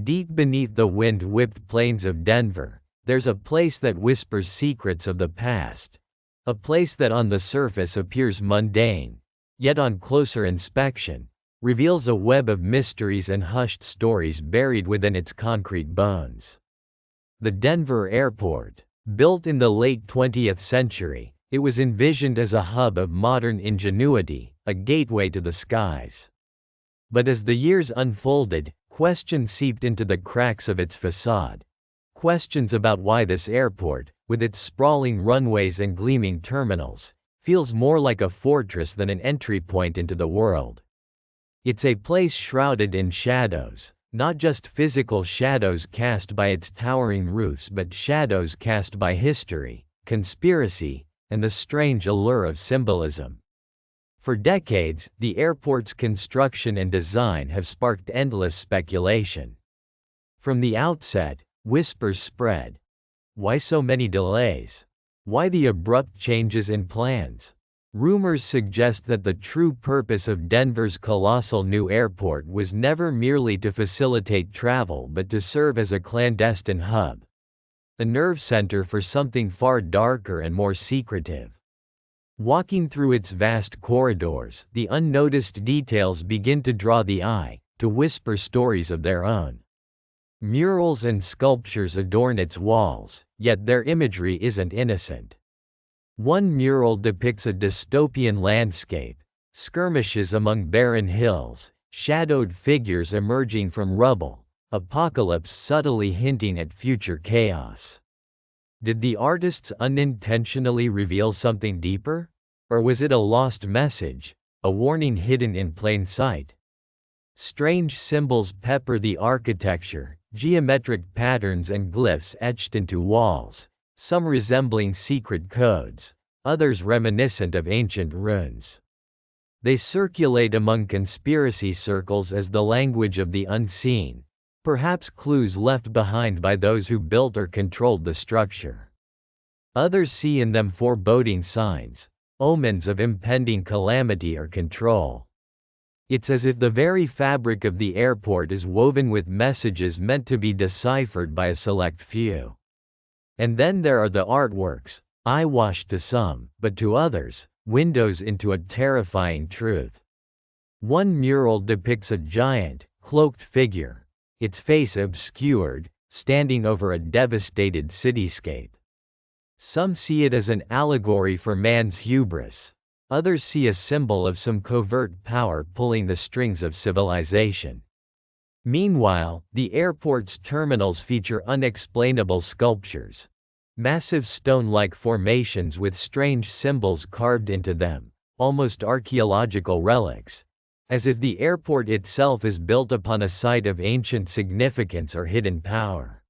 Deep beneath the wind-whipped plains of Denver, there's a place that whispers secrets of the past. A place that on the surface appears mundane, yet on closer inspection, reveals a web of mysteries and hushed stories buried within its concrete bones. The Denver Airport. Built in the late 20th century, it was envisioned as a hub of modern ingenuity, a gateway to the skies. But as the years unfolded, questions seeped into the cracks of its facade. Questions about why this airport, with its sprawling runways and gleaming terminals, feels more like a fortress than an entry point into the world. It's a place shrouded in shadows, not just physical shadows cast by its towering roofs but shadows cast by history, conspiracy, and the strange allure of symbolism. For decades, the airport's construction and design have sparked endless speculation. From the outset, whispers spread. Why so many delays? Why the abrupt changes in plans? Rumors suggest that the true purpose of Denver's colossal new airport was never merely to facilitate travel but to serve as a clandestine hub, a nerve center for something far darker and more secretive. Walking through its vast corridors, the unnoticed details begin to draw the eye, to whisper stories of their own. Murals and sculptures adorn its walls, yet their imagery isn't innocent. One mural depicts a dystopian landscape, skirmishes among barren hills, shadowed figures emerging from rubble, apocalypse subtly hinting at future chaos. Did the artists unintentionally reveal something deeper? Or was it a lost message, a warning hidden in plain sight? Strange symbols pepper the architecture, geometric patterns and glyphs etched into walls, some resembling secret codes, others reminiscent of ancient runes. They circulate among conspiracy circles as the language of the unseen, perhaps clues left behind by those who built or controlled the structure. Others see in them foreboding signs, omens of impending calamity or control. It's as if the very fabric of the airport is woven with messages meant to be deciphered by a select few. And then there are the artworks, eyewash to some, but to others, windows into a terrifying truth. One mural depicts a giant, cloaked figure, its face obscured, standing over a devastated cityscape. Some see it as an allegory for man's hubris. Others see a symbol of some covert power pulling the strings of civilization. Meanwhile, the airport's terminals feature unexplainable sculptures. Massive stone-like formations with strange symbols carved into them, almost archaeological relics, as if the airport itself is built upon a site of ancient significance or hidden power.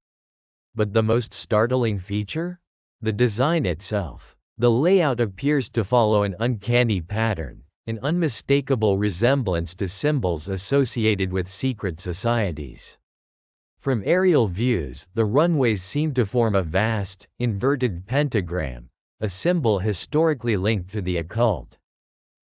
But the most startling feature? The design itself. The layout appears to follow an uncanny pattern, an unmistakable resemblance to symbols associated with secret societies. From aerial views, the runways seem to form a vast, inverted pentagram, a symbol historically linked to the occult.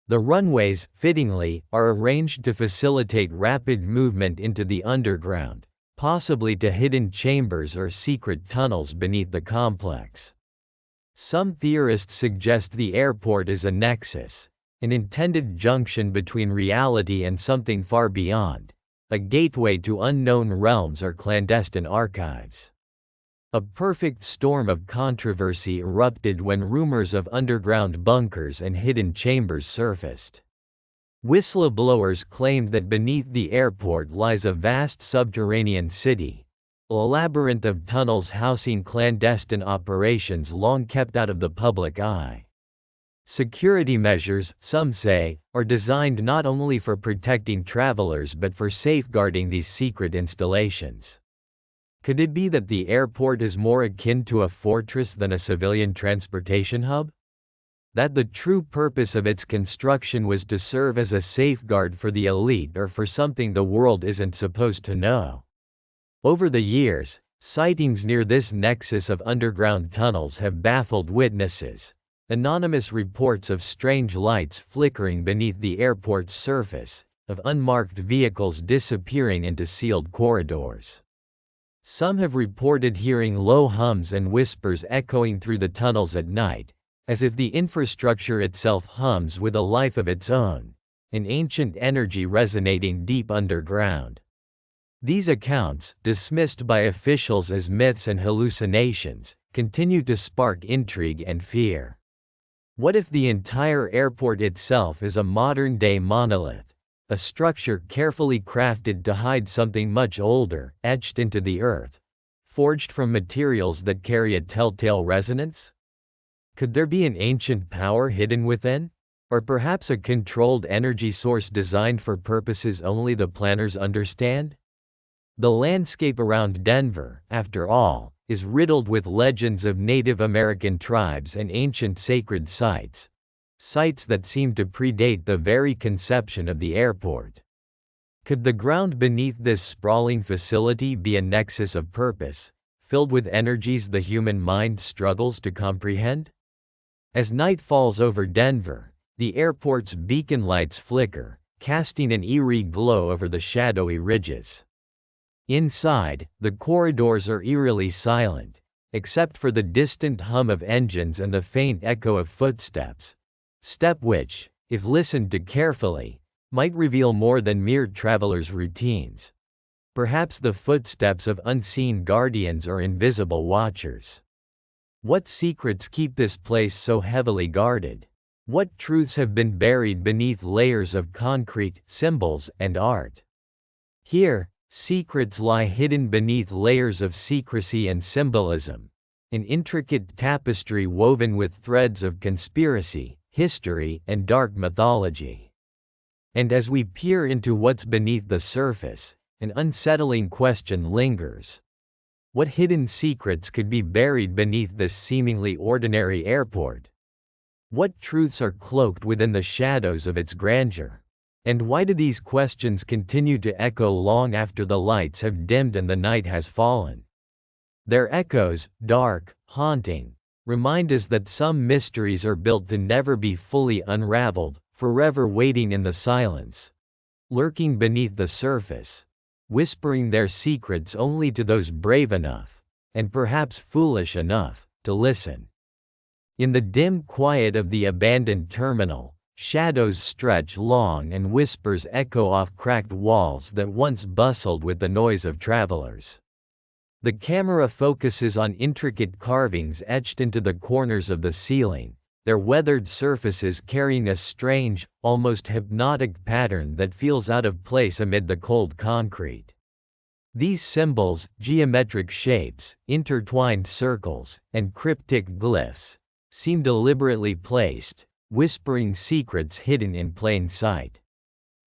The runways, fittingly, are arranged to facilitate rapid movement into the underground, possibly to hidden chambers or secret tunnels beneath the complex. Some theorists suggest the airport is a nexus, an intended junction between reality and something far beyond, a gateway to unknown realms or clandestine archives. A perfect storm of controversy erupted when rumors of underground bunkers and hidden chambers surfaced. Whistleblowers claimed that beneath the airport lies a vast subterranean city, a labyrinth of tunnels housing clandestine operations long kept out of the public eye. Security measures, some say, are designed not only for protecting travelers but for safeguarding these secret installations. Could it be that the airport is more akin to a fortress than a civilian transportation hub? That the true purpose of its construction was to serve as a safeguard for the elite or for something the world isn't supposed to know? Over the years, sightings near this nexus of underground tunnels have baffled witnesses. Anonymous reports of strange lights flickering beneath the airport's surface, of unmarked vehicles disappearing into sealed corridors. Some have reported hearing low hums and whispers echoing through the tunnels at night, as if the infrastructure itself hums with a life of its own, an ancient energy resonating deep underground. These accounts, dismissed by officials as myths and hallucinations, continue to spark intrigue and fear. What if the entire airport itself is a modern-day monolith, a structure carefully crafted to hide something much older, etched into the earth, forged from materials that carry a telltale resonance? Could there be an ancient power hidden within? Or perhaps a controlled energy source designed for purposes only the planners understand? The landscape around Denver, after all, is riddled with legends of Native American tribes and ancient sacred sites. Sites that seem to predate the very conception of the airport. Could the ground beneath this sprawling facility be a nexus of purpose, filled with energies the human mind struggles to comprehend? As night falls over Denver, the airport's beacon lights flicker, casting an eerie glow over the shadowy ridges. Inside, the corridors are eerily silent, except for the distant hum of engines and the faint echo of footsteps. Step which, if listened to carefully, might reveal more than mere travelers' routines. Perhaps the footsteps of unseen guardians or invisible watchers. What secrets keep this place so heavily guarded? What truths have been buried beneath layers of concrete, symbols, and art? Here, secrets lie hidden beneath layers of secrecy and symbolism, an intricate tapestry woven with threads of conspiracy, history, and dark mythology. And as we peer into what's beneath the surface, an unsettling question lingers. What hidden secrets could be buried beneath this seemingly ordinary airport? What truths are cloaked within the shadows of its grandeur? And why do these questions continue to echo long after the lights have dimmed and the night has fallen? Their echoes, dark, haunting, remind us that some mysteries are built to never be fully unraveled, forever waiting in the silence, lurking beneath the surface, whispering their secrets only to those brave enough, and perhaps foolish enough, to listen. In the dim quiet of the abandoned terminal, shadows stretch long and whispers echo off cracked walls that once bustled with the noise of travelers. The camera focuses on intricate carvings etched into the corners of the ceiling, their weathered surfaces carrying a strange, almost hypnotic pattern that feels out of place amid the cold concrete. These symbols, geometric shapes, intertwined circles, and cryptic glyphs, seem deliberately placed, whispering secrets hidden in plain sight.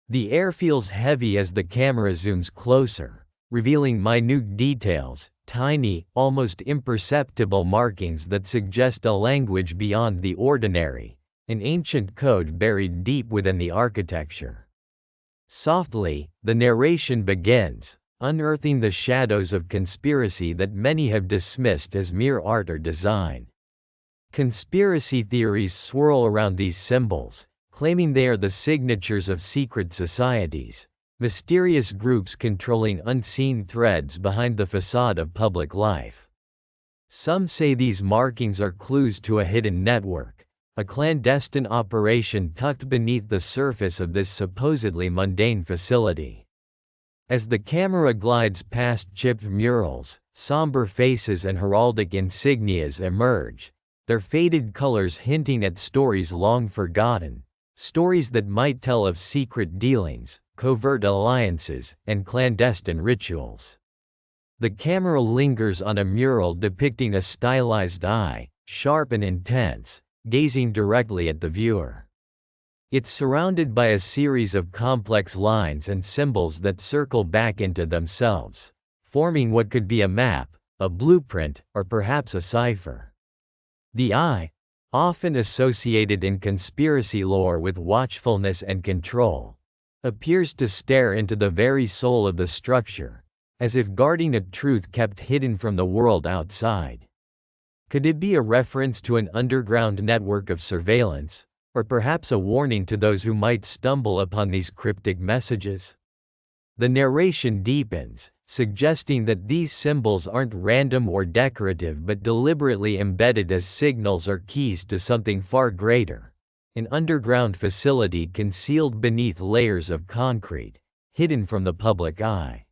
The air feels heavy as the camera zooms closer, revealing minute details, tiny, almost imperceptible markings that suggest a language beyond the ordinary, an ancient code buried deep within the architecture. Softly, the narration begins, unearthing the shadows of conspiracy that many have dismissed as mere art or design. Conspiracy theories swirl around these symbols, claiming they are the signatures of secret societies, mysterious groups controlling unseen threads behind the facade of public life. Some say these markings are clues to a hidden network, a clandestine operation tucked beneath the surface of this supposedly mundane facility. As the camera glides past chipped murals, somber faces and heraldic insignias emerge, their faded colors hinting at stories long forgotten, stories that might tell of secret dealings, covert alliances, and clandestine rituals. The camera lingers on a mural depicting a stylized eye, sharp and intense, gazing directly at the viewer. It's surrounded by a series of complex lines and symbols that circle back into themselves, forming what could be a map, a blueprint, or perhaps a cipher. The eye, often associated in conspiracy lore with watchfulness and control, appears to stare into the very soul of the structure, as if guarding a truth kept hidden from the world outside. Could it be a reference to an underground network of surveillance, or perhaps a warning to those who might stumble upon these cryptic messages? The narration deepens, suggesting that these symbols aren't random or decorative but deliberately embedded as signals or keys to something far greater. An underground facility concealed beneath layers of concrete, hidden from the public eye.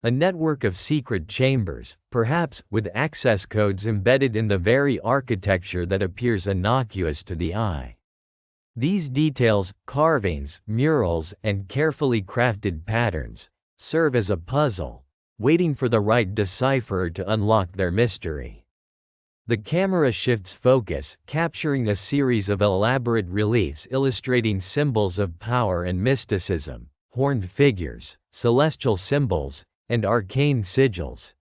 A network of secret chambers, perhaps with access codes embedded in the very architecture that appears innocuous to the eye. These details, carvings, murals, and carefully crafted patterns, serve as a puzzle, waiting for the right decipherer to unlock their mystery. The camera shifts focus, capturing a series of elaborate reliefs illustrating symbols of power and mysticism, horned figures, celestial symbols, and arcane sigils,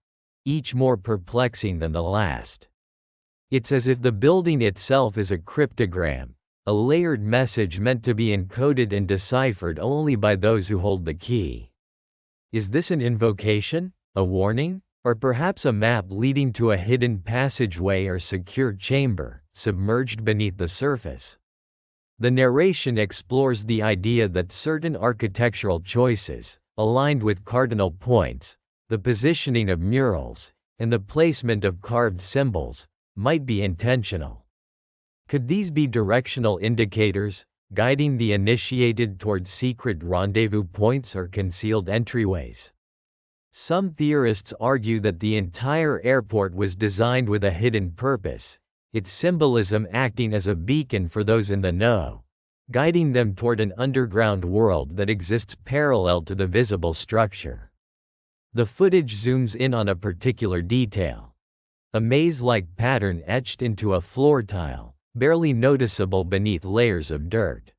each more perplexing than the last. It's as if the building itself is a cryptogram, a layered message meant to be encoded and deciphered only by those who hold the key. Is this an invocation, a warning, or perhaps a map leading to a hidden passageway or secure chamber, submerged beneath the surface? The narration explores the idea that certain architectural choices, aligned with cardinal points, the positioning of murals, and the placement of carved symbols, might be intentional. Could these be directional indicators, guiding the initiated toward secret rendezvous points or concealed entryways? Some theorists argue that the entire airport was designed with a hidden purpose, its symbolism acting as a beacon for those in the know, guiding them toward an underground world that exists parallel to the visible structure. The footage zooms in on a particular detail. A maze-like pattern etched into a floor tile, barely noticeable beneath layers of dirt.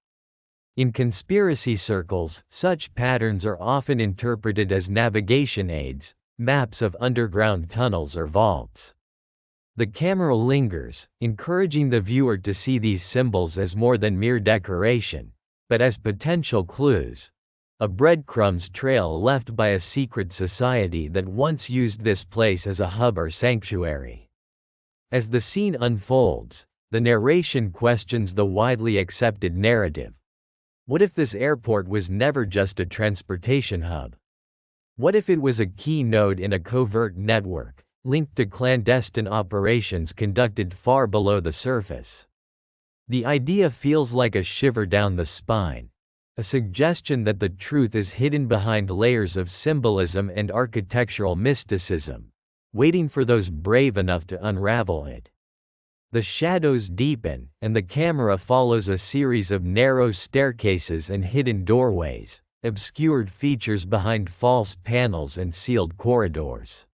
In conspiracy circles, such patterns are often interpreted as navigation aids, maps of underground tunnels or vaults. The camera lingers, encouraging the viewer to see these symbols as more than mere decoration, but as potential clues. A breadcrumbs trail left by a secret society that once used this place as a hub or sanctuary. As the scene unfolds, the narration questions the widely accepted narrative. What if this airport was never just a transportation hub? What if it was a key node in a covert network, linked to clandestine operations conducted far below the surface? The idea feels like a shiver down the spine, a suggestion that the truth is hidden behind layers of symbolism and architectural mysticism, waiting for those brave enough to unravel it. The shadows deepen, and the camera follows a series of narrow staircases and hidden doorways, obscured features behind false panels and sealed corridors.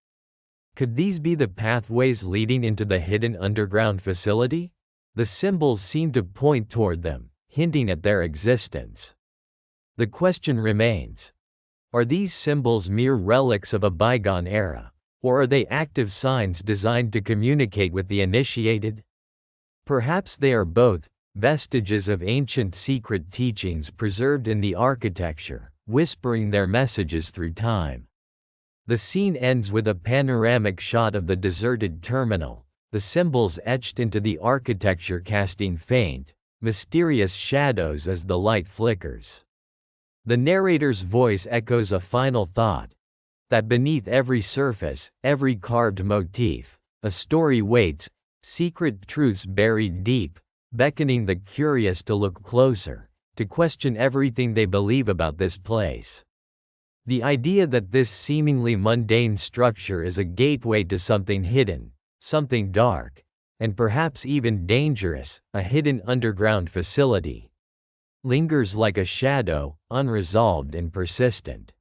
Could these be the pathways leading into the hidden underground facility? The symbols seem to point toward them, hinting at their existence. The question remains: are these symbols mere relics of a bygone era, or are they active signs designed to communicate with the initiated? Perhaps they are both, vestiges of ancient secret teachings preserved in the architecture, whispering their messages through time. The scene ends with a panoramic shot of the deserted terminal, the symbols etched into the architecture casting faint, mysterious shadows as the light flickers. The narrator's voice echoes a final thought: that beneath every surface, every carved motif, a story waits, secret truths buried deep, beckoning the curious to look closer, to question everything they believe about this place. The idea that this seemingly mundane structure is a gateway to something hidden, something dark, and perhaps even dangerous, a hidden underground facility, lingers like a shadow, unresolved and persistent.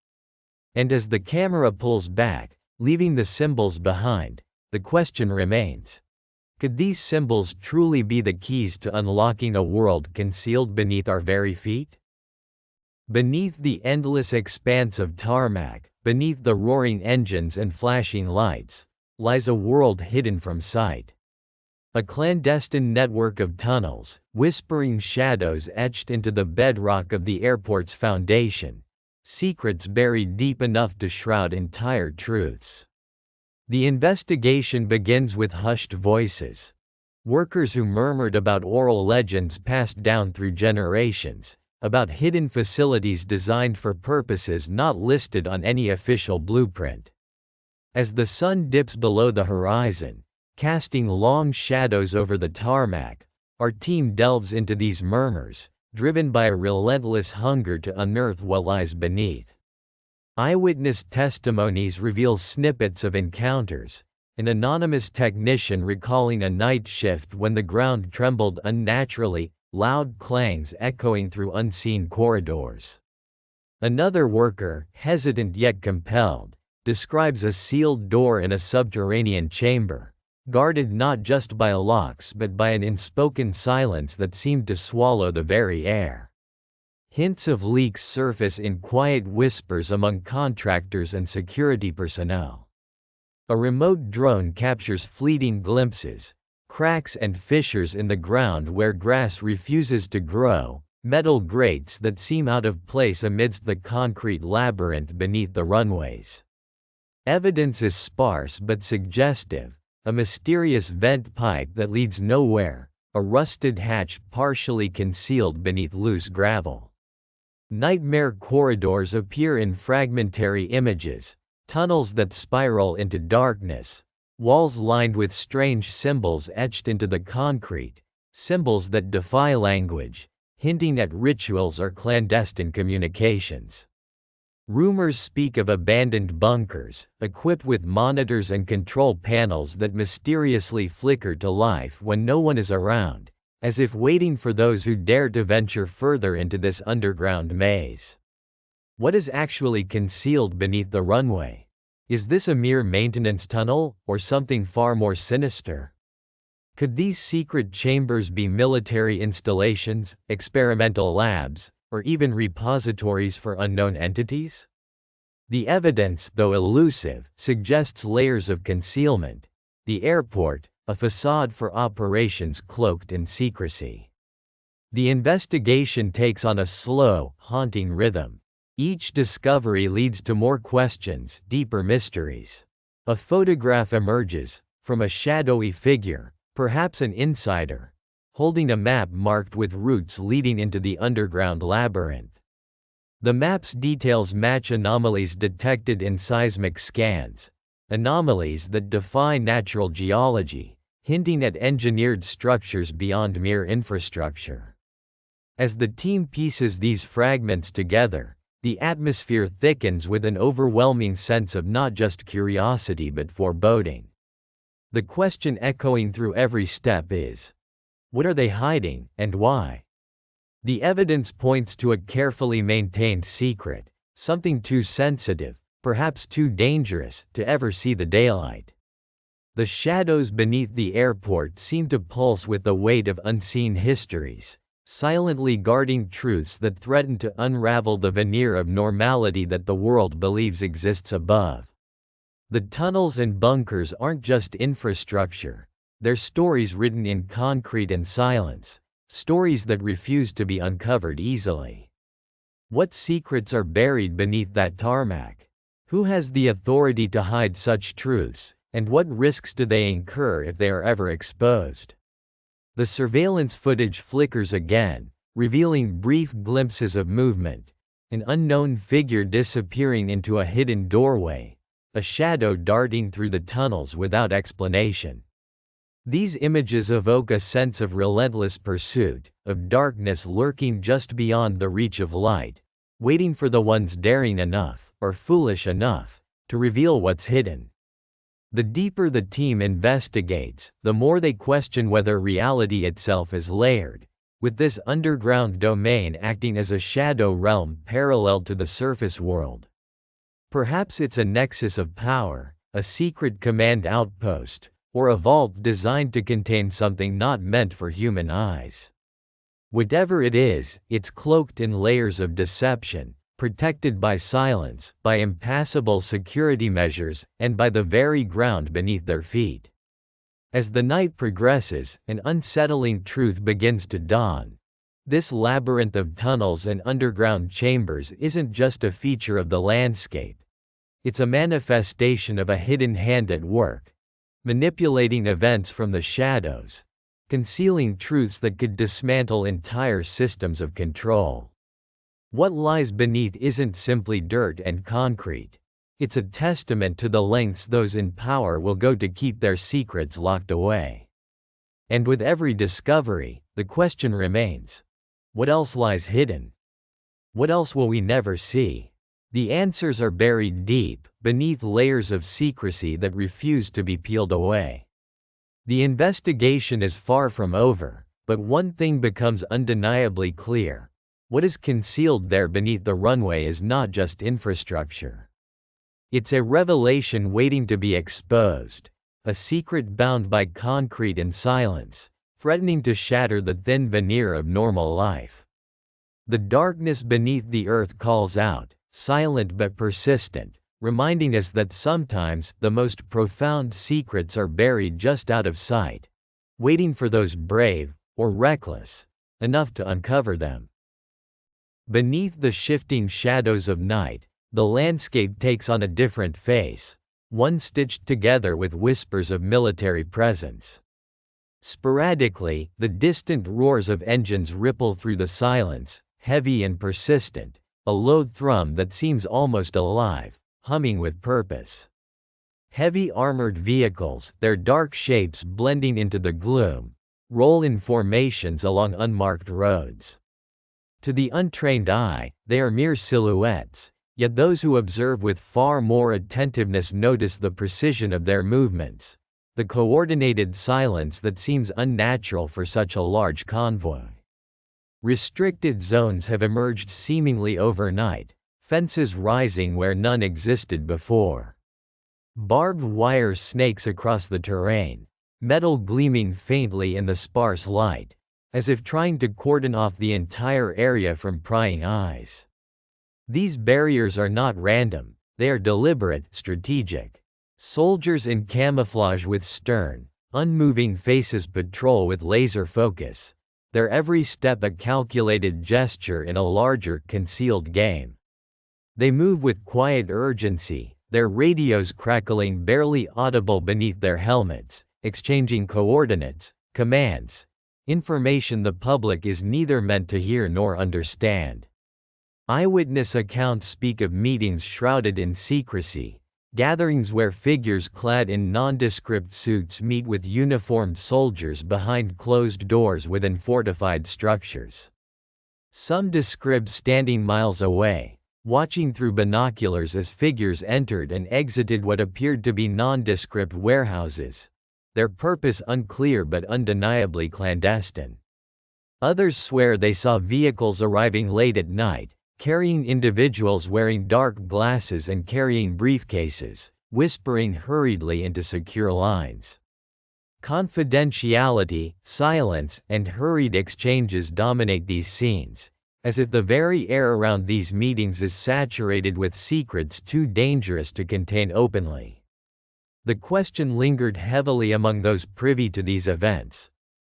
And as the camera pulls back, leaving the symbols behind, the question remains: could these symbols truly be the keys to unlocking a world concealed beneath our very feet? Beneath the endless expanse of tarmac, beneath the roaring engines and flashing lights, lies a world hidden from sight. A clandestine network of tunnels, whispering shadows etched into the bedrock of the airport's foundation, secrets buried deep enough to shroud entire truths. The investigation begins with hushed voices. Workers who murmured about oral legends passed down through generations, about hidden facilities designed for purposes not listed on any official blueprint. As the sun dips below the horizon, casting long shadows over the tarmac, our team delves into these murmurs, driven by a relentless hunger to unearth what lies beneath. Eyewitness testimonies reveal snippets of encounters, an anonymous technician recalling a night shift when the ground trembled unnaturally, loud clangs echoing through unseen corridors. Another worker, hesitant yet compelled, describes a sealed door in a subterranean chamber, guarded not just by locks but by an unspoken silence that seemed to swallow the very air. Hints of leaks surface in quiet whispers among contractors and security personnel. A remote drone captures fleeting glimpses, cracks and fissures in the ground where grass refuses to grow, metal grates that seem out of place amidst the concrete labyrinth beneath the runways. Evidence is sparse but suggestive, a mysterious vent pipe that leads nowhere, a rusted hatch partially concealed beneath loose gravel. Nightmare corridors appear in fragmentary images, tunnels that spiral into darkness, walls lined with strange symbols etched into the concrete, symbols that defy language, hinting at rituals or clandestine communications. Rumors speak of abandoned bunkers, equipped with monitors and control panels that mysteriously flicker to life when no one is around, as if waiting for those who dare to venture further into this underground maze. What is actually concealed beneath the runway? Is this a mere maintenance tunnel, or something far more sinister? Could these secret chambers be military installations, experimental labs, or even repositories for unknown entities? The evidence, though elusive, suggests layers of concealment. The airport, a facade for operations cloaked in secrecy. The investigation takes on a slow, haunting rhythm. Each discovery leads to more questions, deeper mysteries. A photograph emerges, from a shadowy figure, perhaps an insider, holding a map marked with routes leading into the underground labyrinth. The map's details match anomalies detected in seismic scans, anomalies that defy natural geology, hinting at engineered structures beyond mere infrastructure. As the team pieces these fragments together, the atmosphere thickens with an overwhelming sense of not just curiosity but foreboding. The question echoing through every step is, what are they hiding, and why? The evidence points to a carefully maintained secret, something too sensitive, perhaps too dangerous, to ever see the daylight. The shadows beneath the airport seem to pulse with the weight of unseen histories, silently guarding truths that threaten to unravel the veneer of normality that the world believes exists above. The tunnels and bunkers aren't just infrastructure, they're stories written in concrete and silence, stories that refuse to be uncovered easily. What secrets are buried beneath that tarmac? Who has the authority to hide such truths, and what risks do they incur if they are ever exposed? The surveillance footage flickers again, revealing brief glimpses of movement, an unknown figure disappearing into a hidden doorway, a shadow darting through the tunnels without explanation. These images evoke a sense of relentless pursuit, of darkness lurking just beyond the reach of light, waiting for the ones daring enough, or foolish enough, to reveal what's hidden. The deeper the team investigates, the more they question whether reality itself is layered, with this underground domain acting as a shadow realm parallel to the surface world. Perhaps it's a nexus of power, a secret command outpost, or a vault designed to contain something not meant for human eyes. Whatever it is, it's cloaked in layers of deception, protected by silence, by impassable security measures, and by the very ground beneath their feet. As the night progresses, an unsettling truth begins to dawn. This labyrinth of tunnels and underground chambers isn't just a feature of the landscape. It's a manifestation of a hidden hand at work, manipulating events from the shadows, concealing truths that could dismantle entire systems of control. What lies beneath isn't simply dirt and concrete. It's a testament to the lengths those in power will go to keep their secrets locked away. And with every discovery, the question remains: what else lies hidden? What else will we never see? The answers are buried deep, beneath layers of secrecy that refuse to be peeled away. The investigation is far from over, but one thing becomes undeniably clear. What is concealed there beneath the runway is not just infrastructure. It's a revelation waiting to be exposed, a secret bound by concrete and silence, threatening to shatter the thin veneer of normal life. The darkness beneath the earth calls out, silent but persistent, reminding us that sometimes the most profound secrets are buried just out of sight, waiting for those brave, or reckless, enough to uncover them. Beneath the shifting shadows of night, the landscape takes on a different face, one stitched together with whispers of military presence. Sporadically, the distant roars of engines ripple through the silence, heavy and persistent, a low thrum that seems almost alive, humming with purpose. Heavy armored vehicles, their dark shapes blending into the gloom, roll in formations along unmarked roads. To the untrained eye, they are mere silhouettes, yet those who observe with far more attentiveness notice the precision of their movements, the coordinated silence that seems unnatural for such a large convoy. Restricted zones have emerged seemingly overnight, fences rising where none existed before. Barbed wire snakes across the terrain, metal gleaming faintly in the sparse light, as if trying to cordon off the entire area from prying eyes. These barriers are not random, they are deliberate, strategic. Soldiers in camouflage with stern, unmoving faces patrol with laser focus, their every step a calculated gesture in a larger, concealed game. They move with quiet urgency, their radios crackling barely audible beneath their helmets, exchanging coordinates, commands, information the public is neither meant to hear nor understand. Eyewitness accounts speak of meetings shrouded in secrecy, gatherings where figures clad in nondescript suits meet with uniformed soldiers behind closed doors within fortified structures. Some describe standing miles away, watching through binoculars as figures entered and exited what appeared to be nondescript warehouses, their purpose unclear but undeniably clandestine. Others swear they saw vehicles arriving late at night, carrying individuals wearing dark glasses and carrying briefcases, whispering hurriedly into secure lines. Confidentiality, silence, and hurried exchanges dominate these scenes, as if the very air around these meetings is saturated with secrets too dangerous to contain openly. The question lingered heavily among those privy to these events.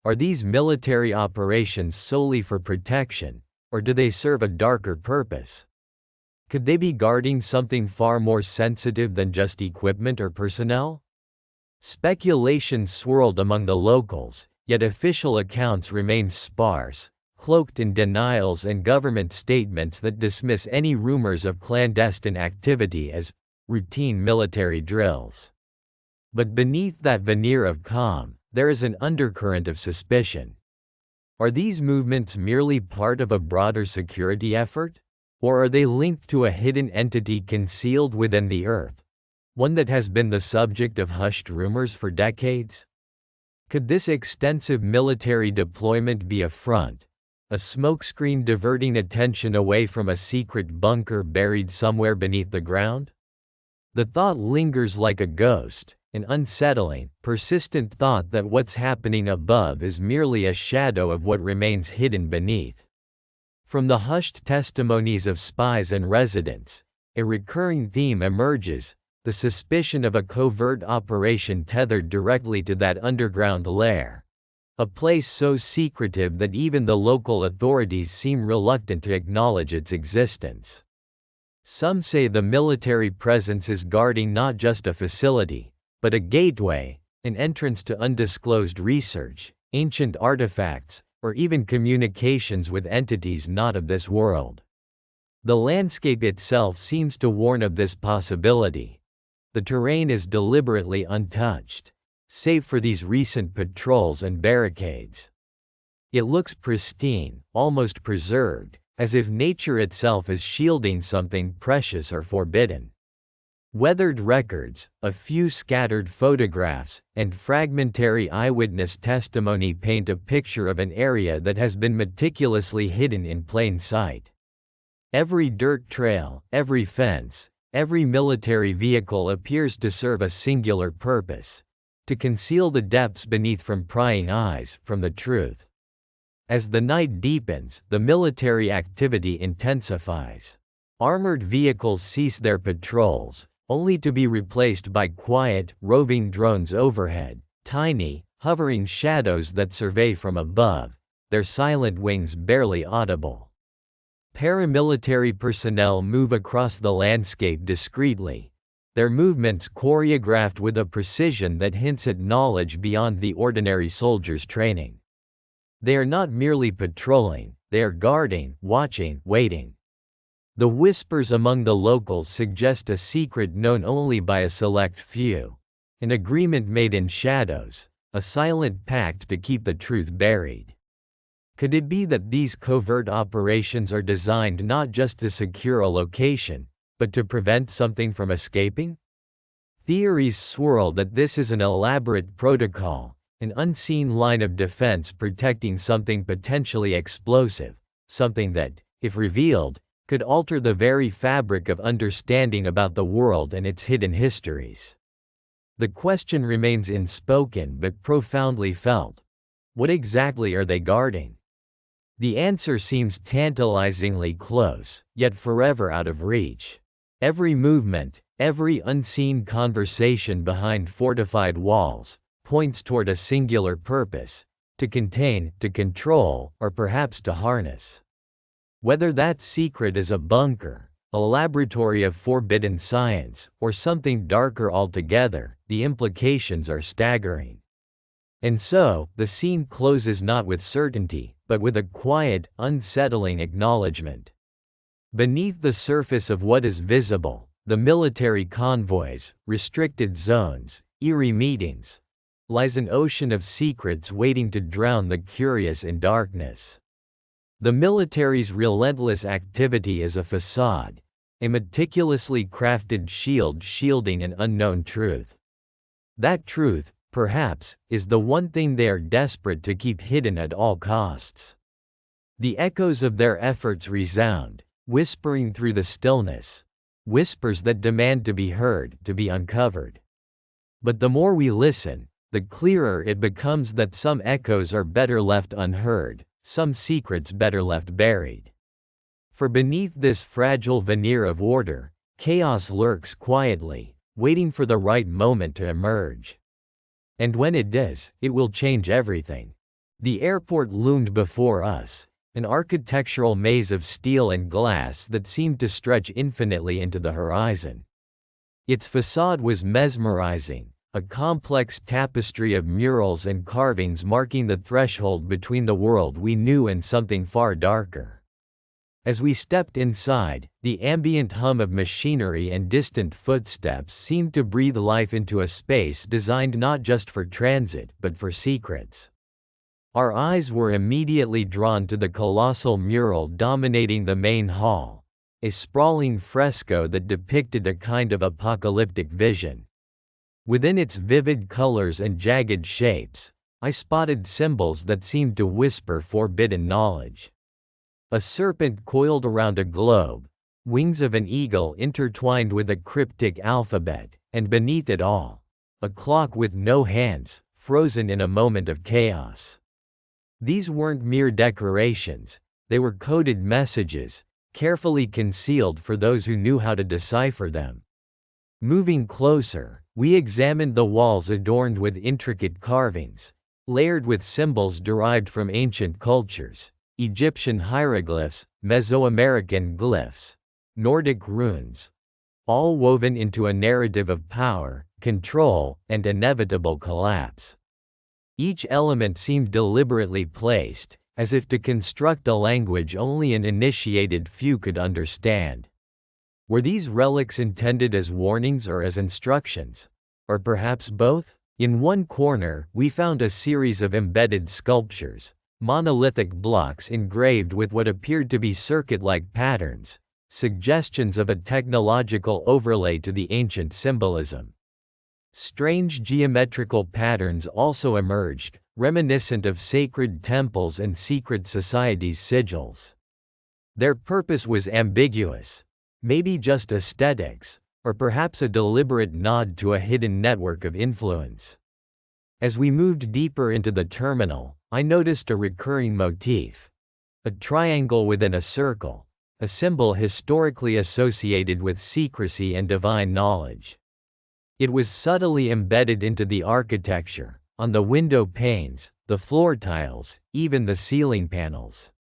Are these military operations solely for protection, or do they serve a darker purpose? Could they be guarding something far more sensitive than just equipment or personnel? Speculation swirled among the locals, yet official accounts remained sparse, cloaked in denials and government statements that dismiss any rumors of clandestine activity as routine military drills. But beneath that veneer of calm, there is an undercurrent of suspicion. Are these movements merely part of a broader security effort? Or are they linked to a hidden entity concealed within the earth, one that has been the subject of hushed rumors for decades? Could this extensive military deployment be a front, a smokescreen diverting attention away from a secret bunker buried somewhere beneath the ground? The thought lingers like a ghost, an unsettling, persistent thought that what's happening above is merely a shadow of what remains hidden beneath. From the hushed testimonies of spies and residents, a recurring theme emerges: the suspicion of a covert operation tethered directly to that underground lair, a place so secretive that even the local authorities seem reluctant to acknowledge its existence. Some say the military presence is guarding not just a facility, but a gateway, an entrance to undisclosed research, ancient artifacts, or even communications with entities not of this world. The landscape itself seems to warn of this possibility. The terrain is deliberately untouched, save for these recent patrols and barricades. It looks pristine, almost preserved, as if nature itself is shielding something precious or forbidden. Weathered records, a few scattered photographs, and fragmentary eyewitness testimony paint a picture of an area that has been meticulously hidden in plain sight. Every dirt trail, every fence, every military vehicle appears to serve a singular purpose: to conceal the depths beneath from prying eyes, from the truth. As the night deepens, the military activity intensifies. Armored vehicles cease their patrols, only to be replaced by quiet, roving drones overhead, tiny, hovering shadows that survey from above, their silent wings barely audible. Paramilitary personnel move across the landscape discreetly, their movements choreographed with a precision that hints at knowledge beyond the ordinary soldier's training. They are not merely patrolling, they are guarding, watching, waiting. The whispers among the locals suggest a secret known only by a select few, an agreement made in shadows, a silent pact to keep the truth buried. Could it be that these covert operations are designed not just to secure a location, but to prevent something from escaping? Theories swirl that this is an elaborate protocol, an unseen line of defense protecting something potentially explosive, something that, if revealed, could alter the very fabric of understanding about the world and its hidden histories. The question remains unspoken but profoundly felt. What exactly are they guarding? The answer seems tantalizingly close, yet forever out of reach. Every movement, every unseen conversation behind fortified walls, points toward a singular purpose: to contain, to control, or perhaps to harness. Whether that secret is a bunker, a laboratory of forbidden science, or something darker altogether, the implications are staggering. And so, the scene closes not with certainty, but with a quiet, unsettling acknowledgement. Beneath the surface of what is visible, the military convoys, restricted zones, eerie meetings, lies an ocean of secrets waiting to drown the curious in darkness. The military's relentless activity is a facade, a meticulously crafted shield shielding an unknown truth. That truth, perhaps, is the one thing they are desperate to keep hidden at all costs. The echoes of their efforts resound, whispering through the stillness, whispers that demand to be heard, to be uncovered. But the more we listen, the clearer it becomes that some echoes are better left unheard, some secrets better left buried. For beneath this fragile veneer of order, chaos lurks quietly, waiting for the right moment to emerge. And when it does, it will change everything. The airport loomed before us, an architectural maze of steel and glass that seemed to stretch infinitely into the horizon. Its facade was mesmerizing, a complex tapestry of murals and carvings marking the threshold between the world we knew and something far darker. As we stepped inside, the ambient hum of machinery and distant footsteps seemed to breathe life into a space designed not just for transit but for secrets. Our eyes were immediately drawn to the colossal mural dominating the main hall, a sprawling fresco that depicted a kind of apocalyptic vision. Within its vivid colors and jagged shapes, I spotted symbols that seemed to whisper forbidden knowledge. A serpent coiled around a globe, wings of an eagle intertwined with a cryptic alphabet, and beneath it all, a clock with no hands, frozen in a moment of chaos. These weren't mere decorations, they were coded messages, carefully concealed for those who knew how to decipher them. Moving closer, we examined the walls adorned with intricate carvings, layered with symbols derived from ancient cultures: Egyptian hieroglyphs, Mesoamerican glyphs, Nordic runes, all woven into a narrative of power, control, and inevitable collapse. Each element seemed deliberately placed, as if to construct a language only an initiated few could understand. Were these relics intended as warnings or as instructions? Or perhaps both? In one corner, we found a series of embedded sculptures, monolithic blocks engraved with what appeared to be circuit-like patterns, suggestions of a technological overlay to the ancient symbolism. Strange geometrical patterns also emerged, reminiscent of sacred temples and secret societies' sigils. Their purpose was ambiguous, maybe just aesthetics, or perhaps a deliberate nod to a hidden network of influence. As we moved deeper into the terminal, I noticed a recurring motif. A triangle within a circle, a symbol historically associated with secrecy and divine knowledge. It was subtly embedded into the architecture, on the window panes, the floor tiles, even the ceiling panels.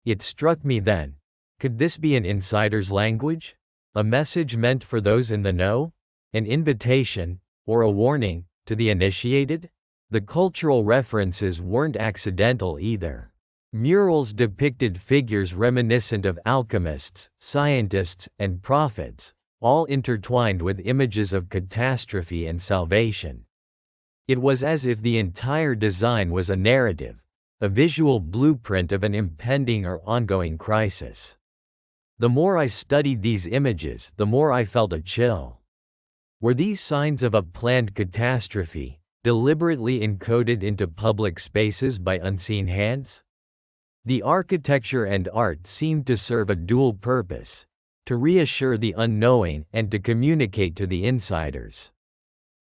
It struck me then, could this be an insider's language? A message meant for those in the know? An invitation, or a warning, to the initiated? The cultural references weren't accidental either. Murals depicted figures reminiscent of alchemists, scientists, and prophets, all intertwined with images of catastrophe and salvation. It was as if the entire design was a narrative, a visual blueprint of an impending or ongoing crisis. The more I studied these images, the more I felt a chill. Were these signs of a planned catastrophe, deliberately encoded into public spaces by unseen hands? The architecture and art seemed to serve a dual purpose: to reassure the unknowing and to communicate to the insiders.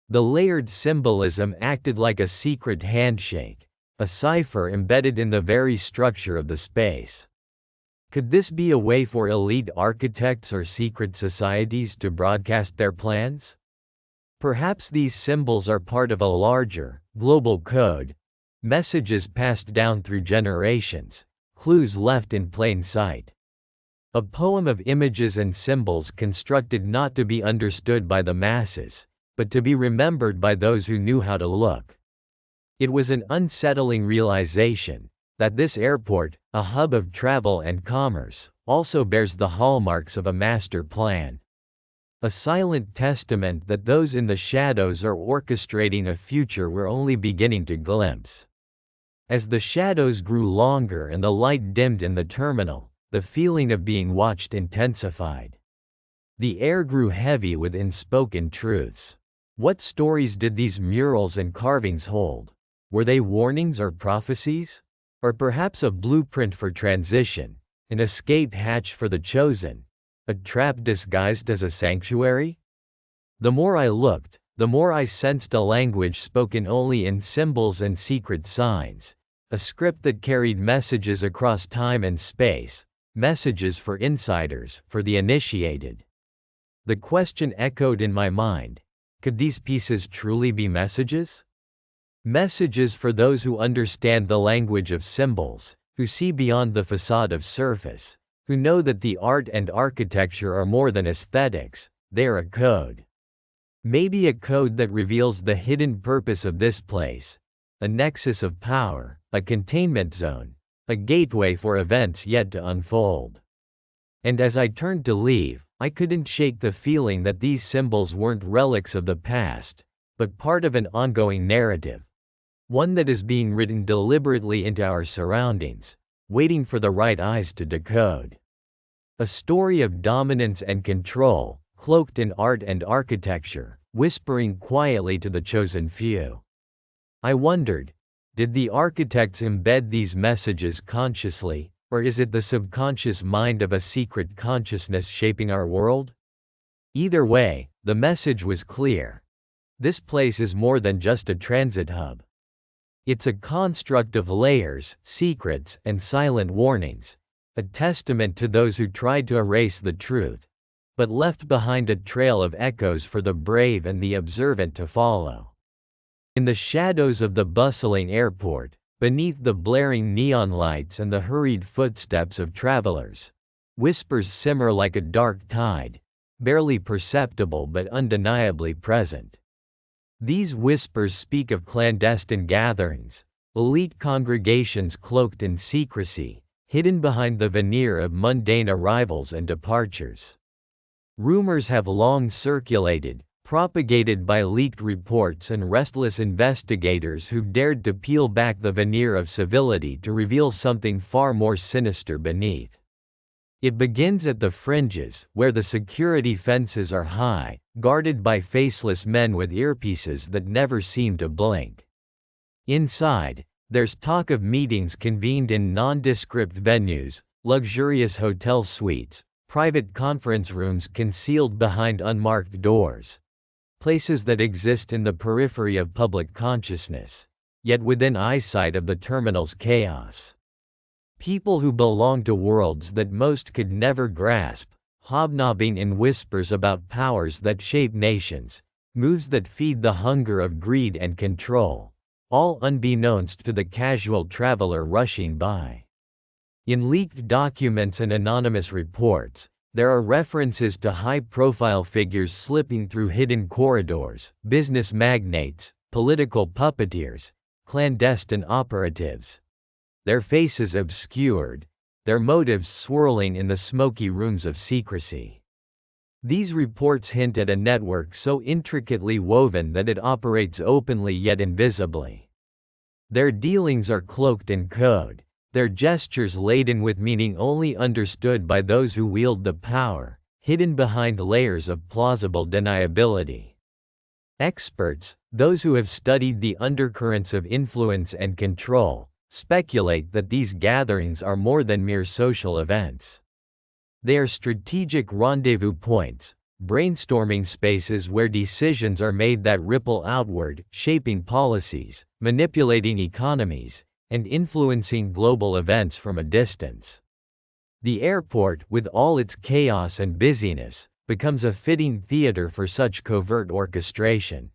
The layered symbolism acted like a secret handshake, a cipher embedded in the very structure of the space. Could this be a way for elite architects or secret societies to broadcast their plans? Perhaps these symbols are part of a larger, global code, messages passed down through generations, clues left in plain sight. A poem of images and symbols constructed not to be understood by the masses, but to be remembered by those who knew how to look. It was an unsettling realization that this airport, a hub of travel and commerce, also bears the hallmarks of a master plan. A silent testament that those in the shadows are orchestrating a future we're only beginning to glimpse. As the shadows grew longer and the light dimmed in the terminal, the feeling of being watched intensified. The air grew heavy with unspoken truths. What stories did these murals and carvings hold? Were they warnings or prophecies? Or perhaps a blueprint for transition, an escape hatch for the chosen, a trap disguised as a sanctuary? The more I looked, the more I sensed a language spoken only in symbols and secret signs, a script that carried messages across time and space, messages for insiders, for the initiated. The question echoed in my mind: could these pieces truly be messages? Messages for those who understand the language of symbols, who see beyond the facade of surface, who know that the art and architecture are more than aesthetics, they are a code. Maybe a code that reveals the hidden purpose of this place, a nexus of power, a containment zone, a gateway for events yet to unfold. And as I turned to leave, I couldn't shake the feeling that these symbols weren't relics of the past, but part of an ongoing narrative. One that is being written deliberately into our surroundings, waiting for the right eyes to decode. A story of dominance and control, cloaked in art and architecture, whispering quietly to the chosen few. I wondered, did the architects embed these messages consciously, or is it the subconscious mind of a secret consciousness shaping our world? Either way, the message was clear. This place is more than just a transit hub. It's a construct of layers, secrets, and silent warnings, a testament to those who tried to erase the truth, but left behind a trail of echoes for the brave and the observant to follow. In the shadows of the bustling airport, beneath the blaring neon lights and the hurried footsteps of travelers, whispers simmer like a dark tide, barely perceptible but undeniably present. These whispers speak of clandestine gatherings, elite congregations cloaked in secrecy, hidden behind the veneer of mundane arrivals and departures. Rumors have long circulated, propagated by leaked reports and restless investigators who've dared to peel back the veneer of civility to reveal something far more sinister beneath. It begins at the fringes, where the security fences are high, guarded by faceless men with earpieces that never seem to blink. Inside, there's talk of meetings convened in nondescript venues, luxurious hotel suites, private conference rooms concealed behind unmarked doors. Places that exist in the periphery of public consciousness, yet within eyesight of the terminal's chaos. People who belong to worlds that most could never grasp, hobnobbing in whispers about powers that shape nations, moves that feed the hunger of greed and control, all unbeknownst to the casual traveler rushing by. In leaked documents and anonymous reports, there are references to high-profile figures slipping through hidden corridors, business magnates, political puppeteers, clandestine operatives. Their faces obscured, their motives swirling in the smoky rooms of secrecy. These reports hint at a network so intricately woven that it operates openly yet invisibly. Their dealings are cloaked in code, their gestures laden with meaning only understood by those who wield the power, hidden behind layers of plausible deniability. Experts, those who have studied the undercurrents of influence and control, speculate that these gatherings are more than mere social events. They are strategic rendezvous points, brainstorming spaces where decisions are made that ripple outward, shaping policies, manipulating economies, and influencing global events from a distance. The airport, with all its chaos and busyness, becomes a fitting theater for such covert orchestration.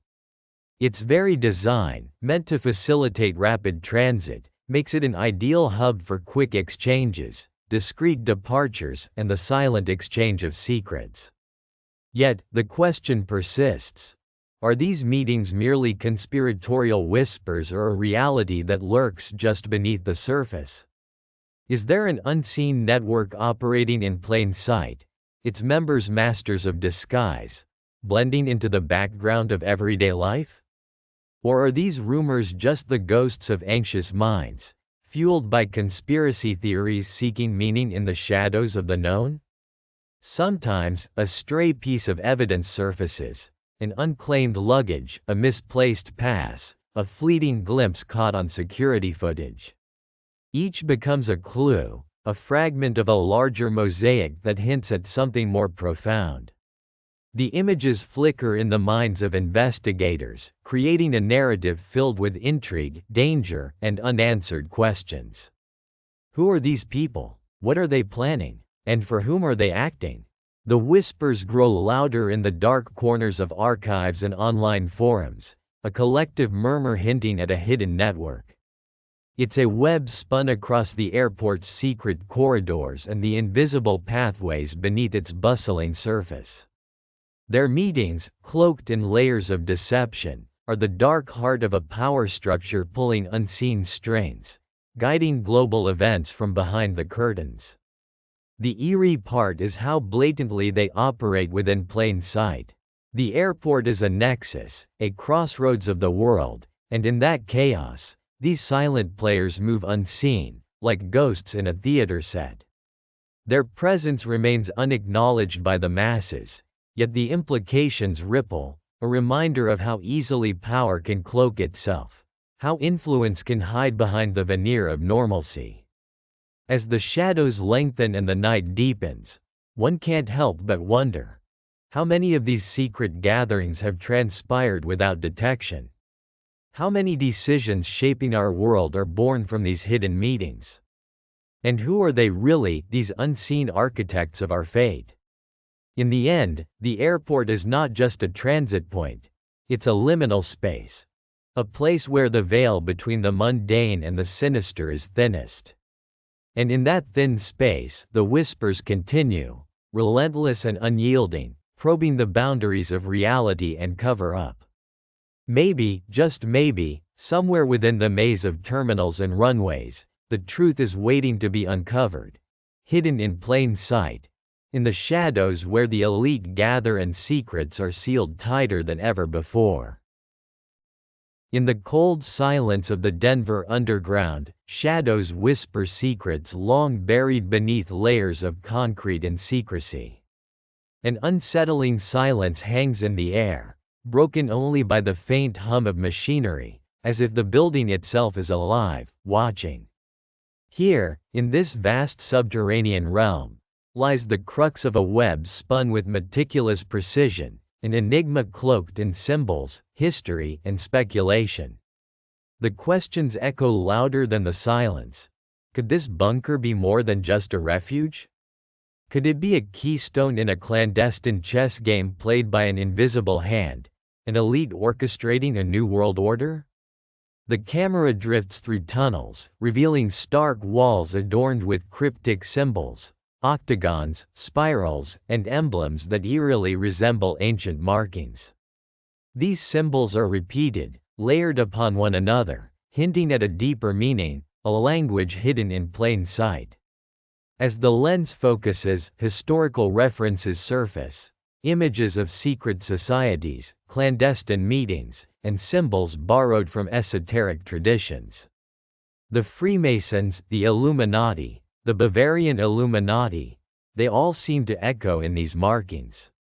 Its very design, meant to facilitate rapid transit, makes it an ideal hub for quick exchanges, discreet departures, and the silent exchange of secrets. Yet, the question persists. Are these meetings merely conspiratorial whispers or a reality that lurks just beneath the surface? Is there an unseen network operating in plain sight, its members masters of disguise, blending into the background of everyday life? Or are these rumors just the ghosts of anxious minds, fueled by conspiracy theories seeking meaning in the shadows of the known? Sometimes, a stray piece of evidence surfaces. An unclaimed luggage, a misplaced pass, a fleeting glimpse caught on security footage. Each becomes a clue, a fragment of a larger mosaic that hints at something more profound. The images flicker in the minds of investigators, creating a narrative filled with intrigue, danger, and unanswered questions. Who are these people? What are they planning? And for whom are they acting? The whispers grow louder in the dark corners of archives and online forums, a collective murmur hinting at a hidden network. It's a web spun across the airport's secret corridors and the invisible pathways beneath its bustling surface. Their meetings, cloaked in layers of deception, are the dark heart of a power structure pulling unseen strings, guiding global events from behind the curtains. The eerie part is how blatantly they operate within plain sight. The airport is a nexus, a crossroads of the world, and in that chaos, these silent players move unseen, like ghosts in a theater set. Their presence remains unacknowledged by the masses, yet the implications ripple, a reminder of how easily power can cloak itself, how influence can hide behind the veneer of normalcy. As the shadows lengthen and the night deepens, one can't help but wonder, how many of these secret gatherings have transpired without detection? How many decisions shaping our world are born from these hidden meetings? And who are they really, these unseen architects of our fate? In the end, the airport is not just a transit point, it's a liminal space. A place where the veil between the mundane and the sinister is thinnest. And in that thin space, the whispers continue, relentless and unyielding, probing the boundaries of reality and cover-up. Maybe, just maybe, somewhere within the maze of terminals and runways, the truth is waiting to be uncovered. Hidden in plain sight. In the shadows where the elite gather and secrets are sealed tighter than ever before. In the cold silence of the Denver underground, shadows whisper secrets long buried beneath layers of concrete and secrecy. An unsettling silence hangs in the air, broken only by the faint hum of machinery, as if the building itself is alive, watching. Here, in this vast subterranean realm, lies the crux of a web spun with meticulous precision, an enigma cloaked in symbols, history, and speculation. The questions echo louder than the silence. Could this bunker be more than just a refuge? Could it be a keystone in a clandestine chess game played by an invisible hand, an elite orchestrating a new world order? The camera drifts through tunnels, revealing stark walls adorned with cryptic symbols, octagons, spirals, and emblems that eerily resemble ancient markings. These symbols are repeated, layered upon one another, hinting at a deeper meaning, a language hidden in plain sight. As the lens focuses, historical references surface, images of secret societies, clandestine meetings, and symbols borrowed from esoteric traditions. The Freemasons, the Illuminati, the Bavarian Illuminati, they all seem to echo in these markings.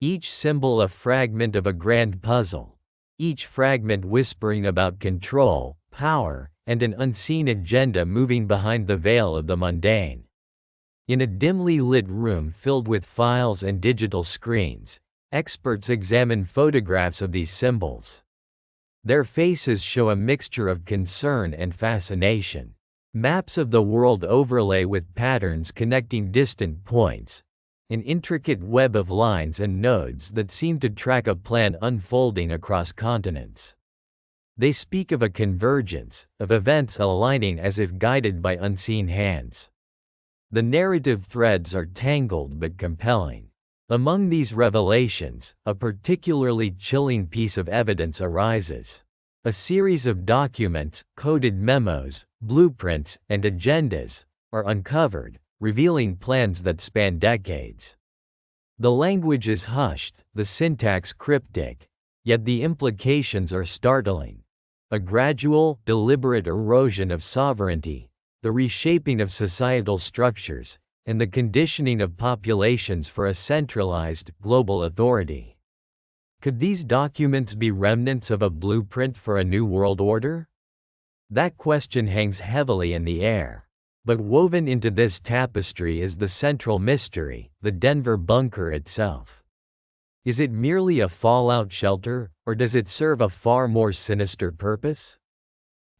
Each symbol a fragment of a grand puzzle, each fragment whispering about control, power, and an unseen agenda moving behind the veil of the mundane. In a dimly lit room filled with files and digital screens, experts examine photographs of these symbols. Their faces show a mixture of concern and fascination. Maps of the world overlay with patterns connecting distant points, an intricate web of lines and nodes that seem to track a plan unfolding across continents. They speak of a convergence, of events aligning as if guided by unseen hands. The narrative threads are tangled but compelling. Among these revelations, a particularly chilling piece of evidence arises. A series of documents, coded memos, blueprints, and agendas are uncovered, revealing plans that span decades. The language is hushed, the syntax cryptic, yet the implications are startling. A gradual, deliberate erosion of sovereignty, the reshaping of societal structures, and the conditioning of populations for a centralized, global authority. Could these documents be remnants of a blueprint for a new world order? That question hangs heavily in the air. But woven into this tapestry is the central mystery, the Denver bunker itself. Is it merely a fallout shelter, or does it serve a far more sinister purpose?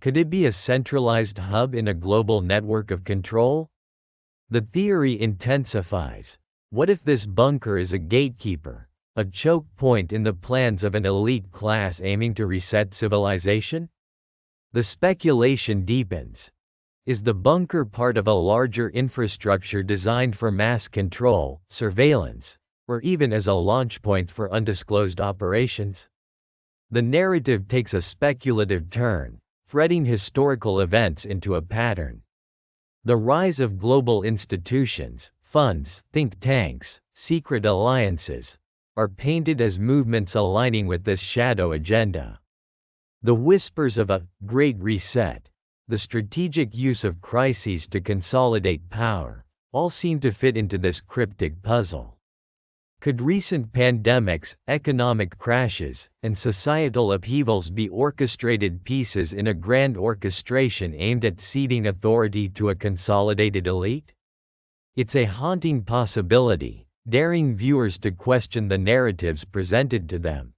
Could it be a centralized hub in a global network of control? The theory intensifies. What if this bunker is a gatekeeper, a choke point in the plans of an elite class aiming to reset civilization? The speculation deepens. Is the bunker part of a larger infrastructure designed for mass control, surveillance, or even as a launch point for undisclosed operations? The narrative takes a speculative turn, threading historical events into a pattern. The rise of global institutions, funds, think tanks, secret alliances, are painted as movements aligning with this shadow agenda. The whispers of a Great Reset, the strategic use of crises to consolidate power, all seem to fit into this cryptic puzzle. Could recent pandemics, economic crashes, and societal upheavals be orchestrated pieces in a grand orchestration aimed at ceding authority to a consolidated elite? It's a haunting possibility, daring viewers to question the narratives presented to them.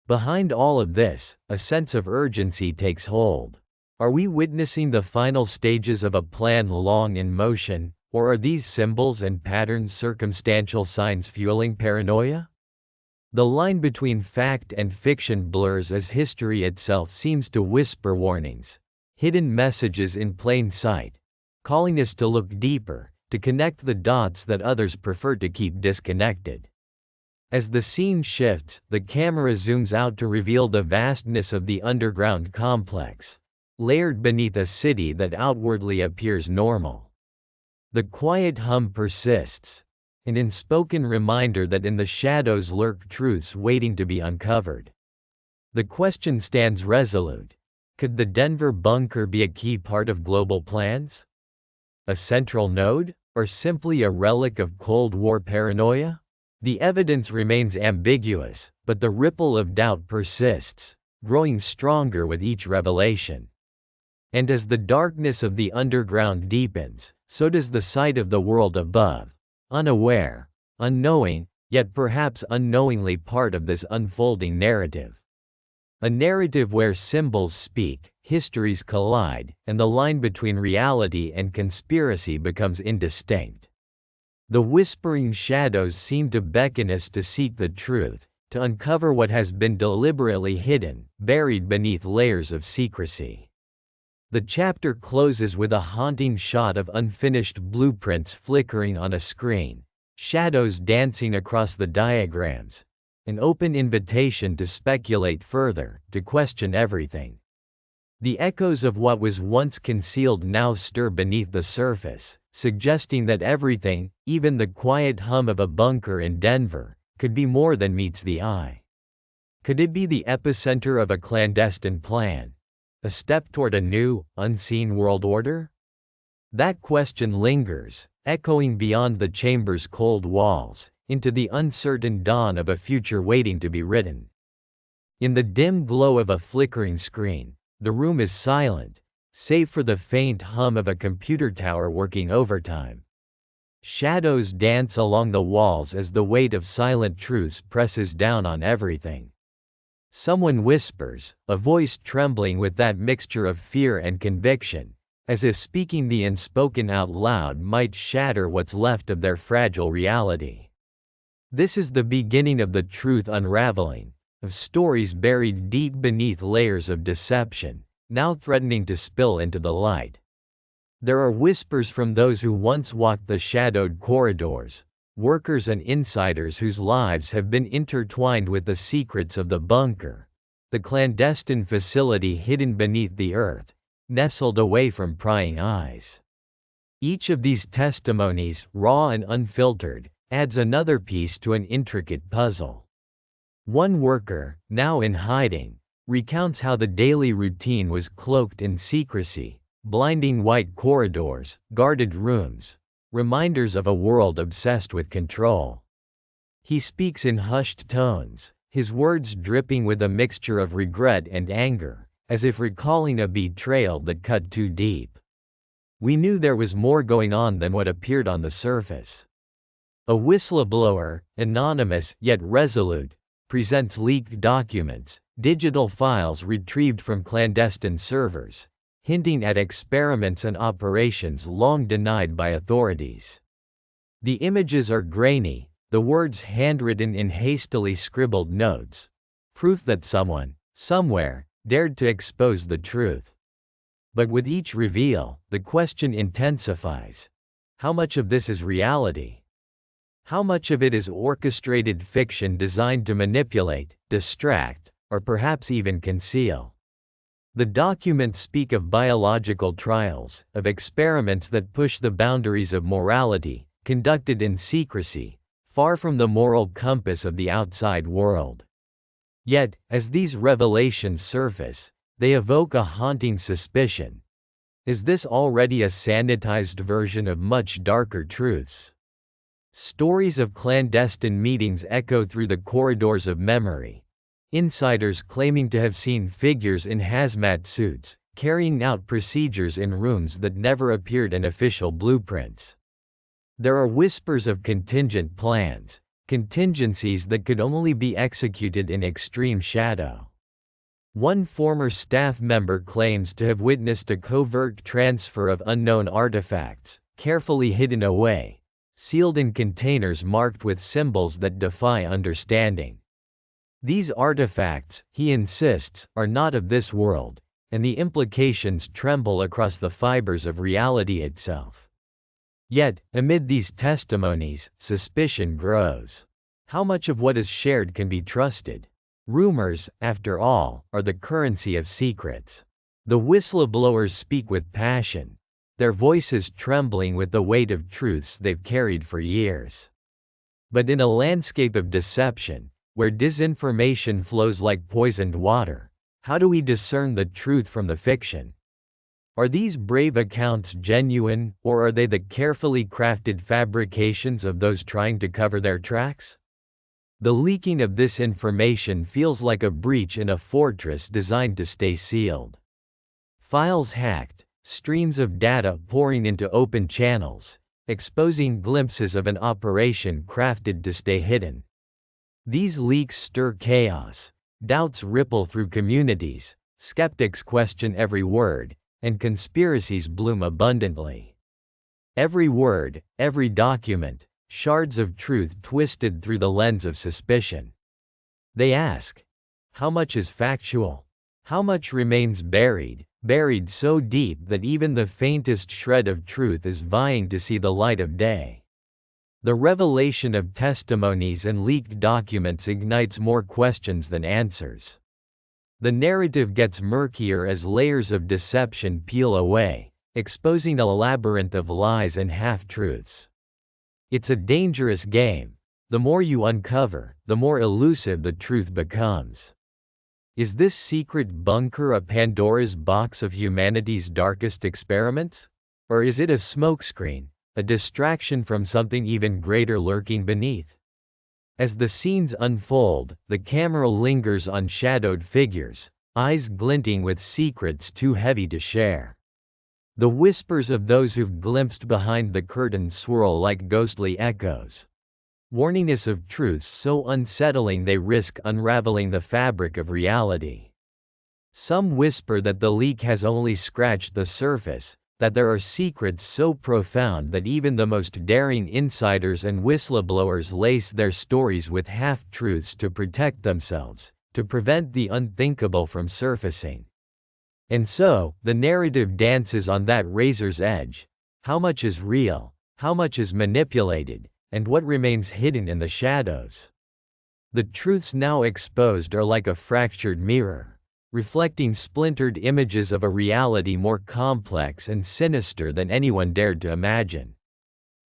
Behind all of this, a sense of urgency takes hold. Are we witnessing the final stages of a plan long in motion, or are these symbols and patterns circumstantial signs fueling paranoia? The line between fact and fiction blurs as history itself seems to whisper warnings, hidden messages in plain sight, calling us to look deeper, to connect the dots that others prefer to keep disconnected. As the scene shifts, the camera zooms out to reveal the vastness of the underground complex, layered beneath a city that outwardly appears normal. The quiet hum persists, an unspoken reminder that in the shadows lurk truths waiting to be uncovered. The question stands resolute. Could the Denver bunker be a key part of global plans? A central node, or simply a relic of Cold War paranoia? The evidence remains ambiguous, but the ripple of doubt persists, growing stronger with each revelation. And as the darkness of the underground deepens, so does the sight of the world above, unaware, unknowing, yet perhaps unknowingly part of this unfolding narrative. A narrative where symbols speak, histories collide, and the line between reality and conspiracy becomes indistinct. The whispering shadows seem to beckon us to seek the truth, to uncover what has been deliberately hidden, buried beneath layers of secrecy. The chapter closes with a haunting shot of unfinished blueprints flickering on a screen, shadows dancing across the diagrams, an open invitation to speculate further, to question everything. The echoes of what was once concealed now stir beneath the surface, suggesting that everything, even the quiet hum of a bunker in Denver, could be more than meets the eye. Could it be the epicenter of a clandestine plan? A step toward a new, unseen world order? That question lingers, echoing beyond the chamber's cold walls, into the uncertain dawn of a future waiting to be written. In the dim glow of a flickering screen, the room is silent, save for the faint hum of a computer tower working overtime. Shadows dance along the walls as the weight of silent truths presses down on everything. Someone whispers, a voice trembling with that mixture of fear and conviction, as if speaking the unspoken out loud might shatter what's left of their fragile reality. This is the beginning of the truth unraveling, of stories buried deep beneath layers of deception, now threatening to spill into the light. There are whispers from those who once walked the shadowed corridors, workers and insiders whose lives have been intertwined with the secrets of the bunker, the clandestine facility hidden beneath the earth, nestled away from prying eyes. Each of these testimonies, raw and unfiltered, adds another piece to an intricate puzzle. One worker, now in hiding, recounts how the daily routine was cloaked in secrecy, blinding white corridors, guarded rooms, reminders of a world obsessed with control. He speaks in hushed tones, his words dripping with a mixture of regret and anger, as if recalling a betrayal that cut too deep. We knew there was more going on than what appeared on the surface. A whistleblower, anonymous yet resolute, presents leaked documents, digital files retrieved from clandestine servers, hinting at experiments and operations long denied by authorities. The images are grainy, the words handwritten in hastily scribbled notes, proof that someone, somewhere, dared to expose the truth. But with each reveal, the question intensifies. How much of this is reality? How much of it is orchestrated fiction designed to manipulate, distract, or perhaps even conceal? The documents speak of biological trials, of experiments that push the boundaries of morality, conducted in secrecy, far from the moral compass of the outside world. Yet, as these revelations surface, they evoke a haunting suspicion. Is this already a sanitized version of much darker truths? Stories of clandestine meetings echo through the corridors of memory. Insiders claiming to have seen figures in hazmat suits, carrying out procedures in rooms that never appeared in official blueprints. There are whispers of contingent plans, contingencies that could only be executed in extreme shadow. One former staff member claims to have witnessed a covert transfer of unknown artifacts, carefully hidden away, sealed in containers marked with symbols that defy understanding. These artifacts, he insists, are not of this world, and the implications tremble across the fibers of reality itself. Yet, amid these testimonies, suspicion grows. How much of what is shared can be trusted? Rumors, after all, are the currency of secrets. The whistleblowers speak with passion, their voices trembling with the weight of truths they've carried for years. But in a landscape of deception, where disinformation flows like poisoned water, how do we discern the truth from the fiction? Are these brave accounts genuine, or are they the carefully crafted fabrications of those trying to cover their tracks? The leaking of this information feels like a breach in a fortress designed to stay sealed. Files hacked, streams of data pouring into open channels, exposing glimpses of an operation crafted to stay hidden. These leaks stir chaos, doubts ripple through communities, skeptics question every word, and conspiracies bloom abundantly. Every word, every document, shards of truth twisted through the lens of suspicion. They ask, how much is factual? How much remains buried so deep that even the faintest shred of truth is vying to see the light of day? The revelation of testimonies and leaked documents ignites more questions than answers. The narrative gets murkier as layers of deception peel away, exposing a labyrinth of lies and half-truths. It's a dangerous game. The more you uncover, the more elusive the truth becomes. Is this secret bunker a Pandora's box of humanity's darkest experiments? Or is it a smokescreen, a distraction from something even greater lurking beneath? As the scenes unfold, the camera lingers on shadowed figures, eyes glinting with secrets too heavy to share. The whispers of those who've glimpsed behind the curtain swirl like ghostly echoes, warning us of truths so unsettling they risk unraveling the fabric of reality. Some whisper that the leak has only scratched the surface, that there are secrets so profound that even the most daring insiders and whistleblowers lace their stories with half-truths to protect themselves, to prevent the unthinkable from surfacing. And so, the narrative dances on that razor's edge. How much is real? How much is manipulated? And what remains hidden in the shadows? The truths now exposed are like a fractured mirror, reflecting splintered images of a reality more complex and sinister than anyone dared to imagine.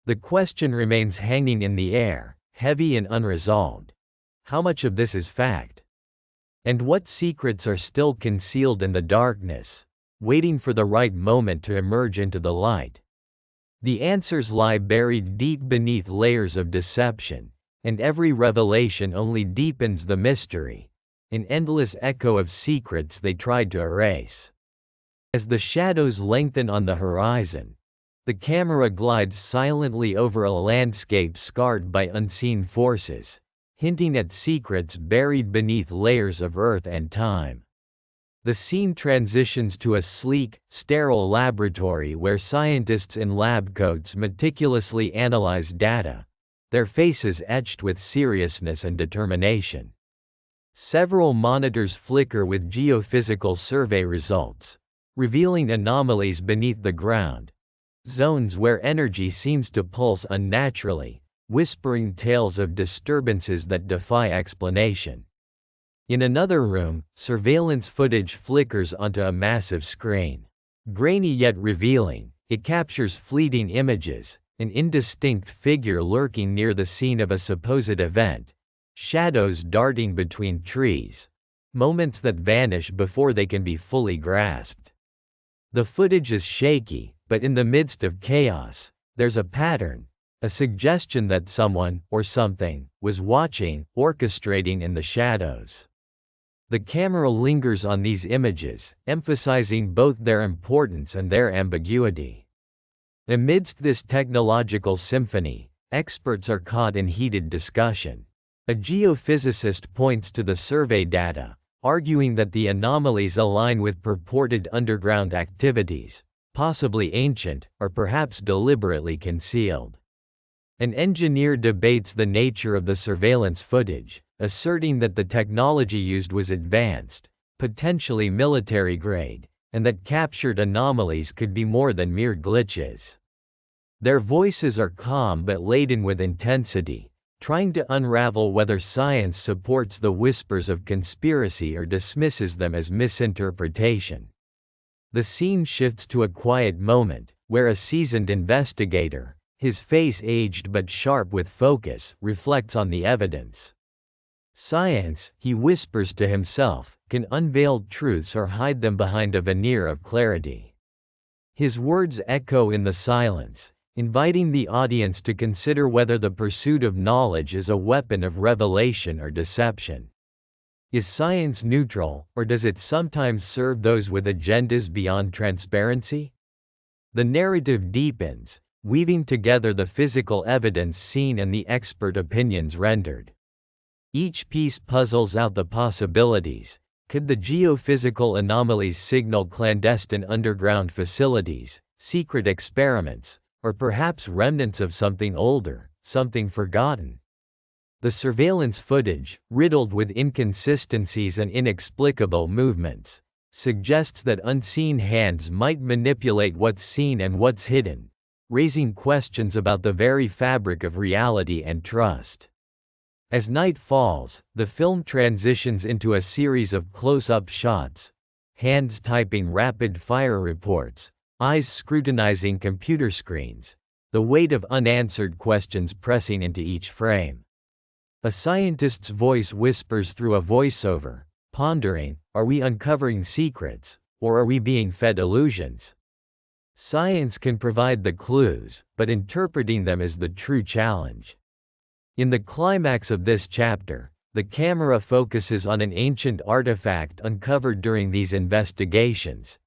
The question remains hanging in the air, heavy and unresolved. How much of this is fact? And what secrets are still concealed in the darkness, waiting for the right moment to emerge into the light? The answers lie buried deep beneath layers of deception, and every revelation only deepens the mystery, an endless echo of secrets they tried to erase. As the shadows lengthen on the horizon, the camera glides silently over a landscape scarred by unseen forces, hinting at secrets buried beneath layers of earth and time. The scene transitions to a sleek, sterile laboratory where scientists in lab coats meticulously analyze data, their faces etched with seriousness and determination. Several monitors flicker with geophysical survey results, revealing anomalies beneath the ground, zones where energy seems to pulse unnaturally, whispering tales of disturbances that defy explanation. In another room, surveillance footage flickers onto a massive screen. Grainy yet revealing, it captures fleeting images, an indistinct figure lurking near the scene of a supposed event, shadows darting between trees, moments that vanish before they can be fully grasped. The footage is shaky, but in the midst of chaos, there's a pattern, a suggestion that someone, or something, was watching, orchestrating in the shadows. The camera lingers on these images, emphasizing both their importance and their ambiguity. Amidst this technological symphony, experts are caught in heated discussion. A geophysicist points to the survey data, arguing that the anomalies align with purported underground activities, possibly ancient, or perhaps deliberately concealed. An engineer debates the nature of the surveillance footage, asserting that the technology used was advanced, potentially military-grade, and that captured anomalies could be more than mere glitches. Their voices are calm but laden with intensity, trying to unravel whether science supports the whispers of conspiracy or dismisses them as misinterpretation. The scene shifts to a quiet moment, where a seasoned investigator, his face aged but sharp with focus, reflects on the evidence. Science, he whispers to himself, can unveil truths or hide them behind a veneer of clarity. His words echo in the silence, inviting the audience to consider whether the pursuit of knowledge is a weapon of revelation or deception. Is science neutral, or does it sometimes serve those with agendas beyond transparency? The narrative deepens, weaving together the physical evidence seen and the expert opinions rendered. Each piece puzzles out the possibilities. Could the geophysical anomalies signal clandestine underground facilities, secret experiments, or perhaps remnants of something older, something forgotten? The surveillance footage, riddled with inconsistencies and inexplicable movements, suggests that unseen hands might manipulate what's seen and what's hidden, raising questions about the very fabric of reality and trust. As night falls, the film transitions into a series of close-up shots, hands typing rapid-fire reports, eyes scrutinizing computer screens, the weight of unanswered questions pressing into each frame. A scientist's voice whispers through a voiceover, pondering, are we uncovering secrets, or are we being fed illusions? Science can provide the clues, but interpreting them is the true challenge. In the climax of this chapter, the camera focuses on an ancient artifact uncovered during these investigations,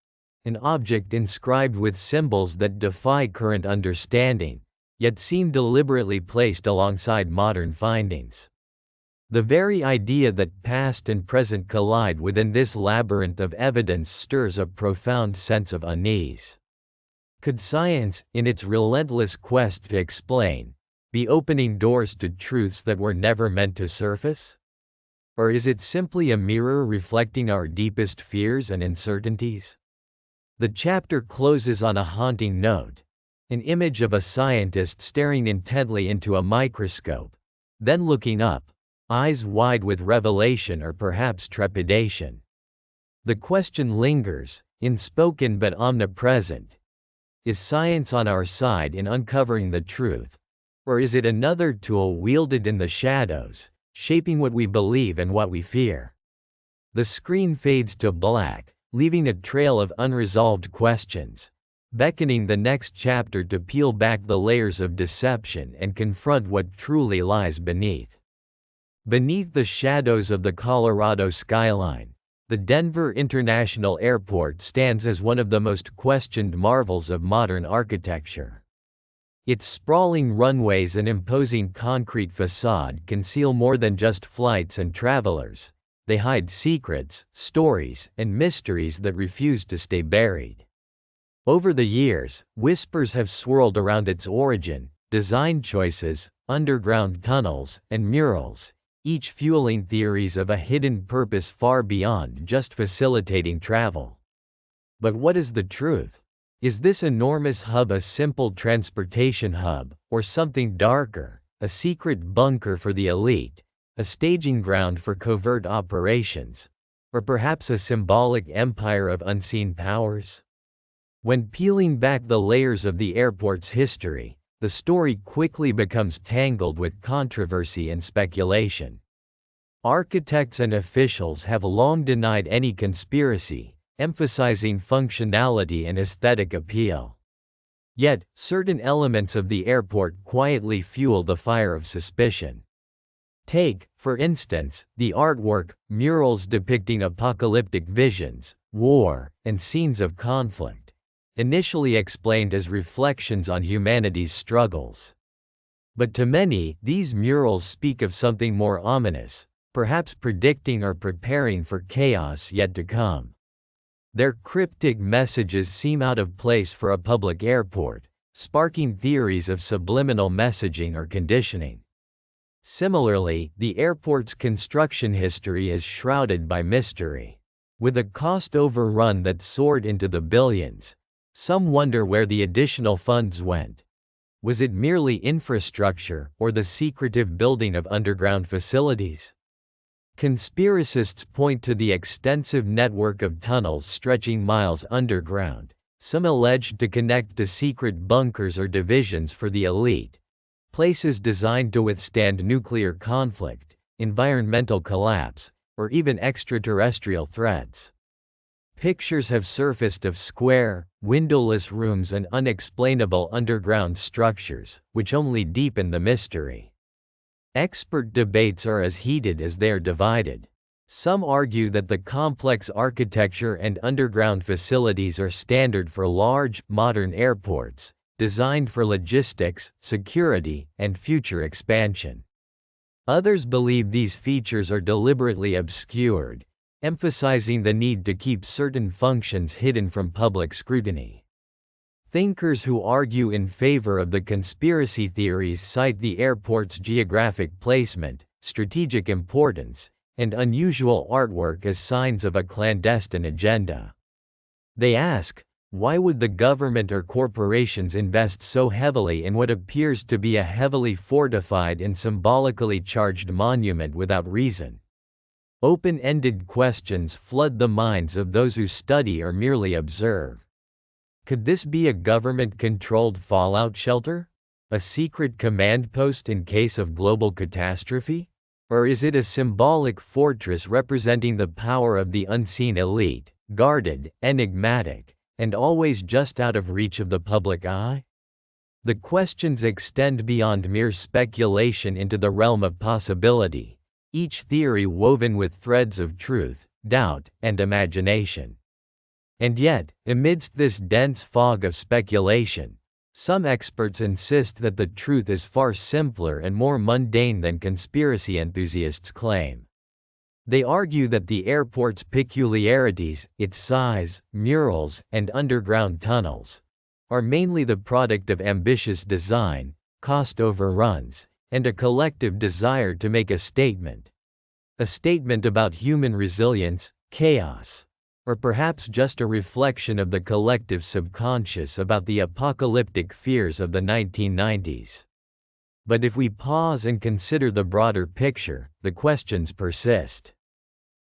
an object inscribed with symbols that defy current understanding, yet seem deliberately placed alongside modern findings. The very idea that past and present collide within this labyrinth of evidence stirs a profound sense of unease. Could science, in its relentless quest to explain, be opening doors to truths that were never meant to surface? Or is it simply a mirror reflecting our deepest fears and uncertainties? The chapter closes on a haunting note, an image of a scientist staring intently into a microscope, then looking up, eyes wide with revelation or perhaps trepidation. The question lingers, unspoken but omnipresent. Is science on our side in uncovering the truth? Or is it another tool wielded in the shadows, shaping what we believe and what we fear? The screen fades to black, leaving a trail of unresolved questions, beckoning the next chapter to peel back the layers of deception and confront what truly lies beneath. Beneath the shadows of the Colorado skyline, the Denver International Airport stands as one of the most questioned marvels of modern architecture. Its sprawling runways and imposing concrete facade conceal more than just flights and travelers. They hide secrets, stories, and mysteries that refuse to stay buried. Over the years, whispers have swirled around its origin, design choices, underground tunnels, and murals, each fueling theories of a hidden purpose far beyond just facilitating travel. But what is the truth? Is this enormous hub a simple transportation hub, or something darker, a secret bunker for the elite, a staging ground for covert operations, or perhaps a symbolic empire of unseen powers? When peeling back the layers of the airport's history, the story quickly becomes tangled with controversy and speculation. Architects and officials have long denied any conspiracy, emphasizing functionality and aesthetic appeal. Yet, certain elements of the airport quietly fuel the fire of suspicion. Take, for instance, the artwork, murals depicting apocalyptic visions, war, and scenes of conflict, initially explained as reflections on humanity's struggles. But to many, these murals speak of something more ominous, perhaps predicting or preparing for chaos yet to come. Their cryptic messages seem out of place for a public airport, sparking theories of subliminal messaging or conditioning. Similarly, the airport's construction history is shrouded by mystery. With a cost overrun that soared into the billions, some wonder where the additional funds went. Was it merely infrastructure, or the secretive building of underground facilities? Conspiracists point to the extensive network of tunnels stretching miles underground, some alleged to connect to secret bunkers or divisions for the elite, places designed to withstand nuclear conflict, environmental collapse, or even extraterrestrial threats. Pictures have surfaced of square, windowless rooms and unexplainable underground structures, which only deepen the mystery. Expert debates are as heated as they are divided. Some argue that the complex architecture and underground facilities are standard for large, modern airports, designed for logistics, security, and future expansion. Others believe these features are deliberately obscured, emphasizing the need to keep certain functions hidden from public scrutiny. Thinkers who argue in favor of the conspiracy theories cite the airport's geographic placement, strategic importance, and unusual artwork as signs of a clandestine agenda. They ask, why would the government or corporations invest so heavily in what appears to be a heavily fortified and symbolically charged monument without reason? Open-ended questions flood the minds of those who study or merely observe. Could this be a government-controlled fallout shelter? A secret command post in case of global catastrophe? Or is it a symbolic fortress representing the power of the unseen elite, guarded, enigmatic, and always just out of reach of the public eye? The questions extend beyond mere speculation into the realm of possibility, each theory woven with threads of truth, doubt, and imagination. And yet, amidst this dense fog of speculation, some experts insist that the truth is far simpler and more mundane than conspiracy enthusiasts claim. They argue that the airport's peculiarities, its size, murals, and underground tunnels, are mainly the product of ambitious design, cost overruns, and a collective desire to make a statement. A statement about human resilience, chaos, or perhaps just a reflection of the collective subconscious about the apocalyptic fears of the 1990s. But if we pause and consider the broader picture, the questions persist.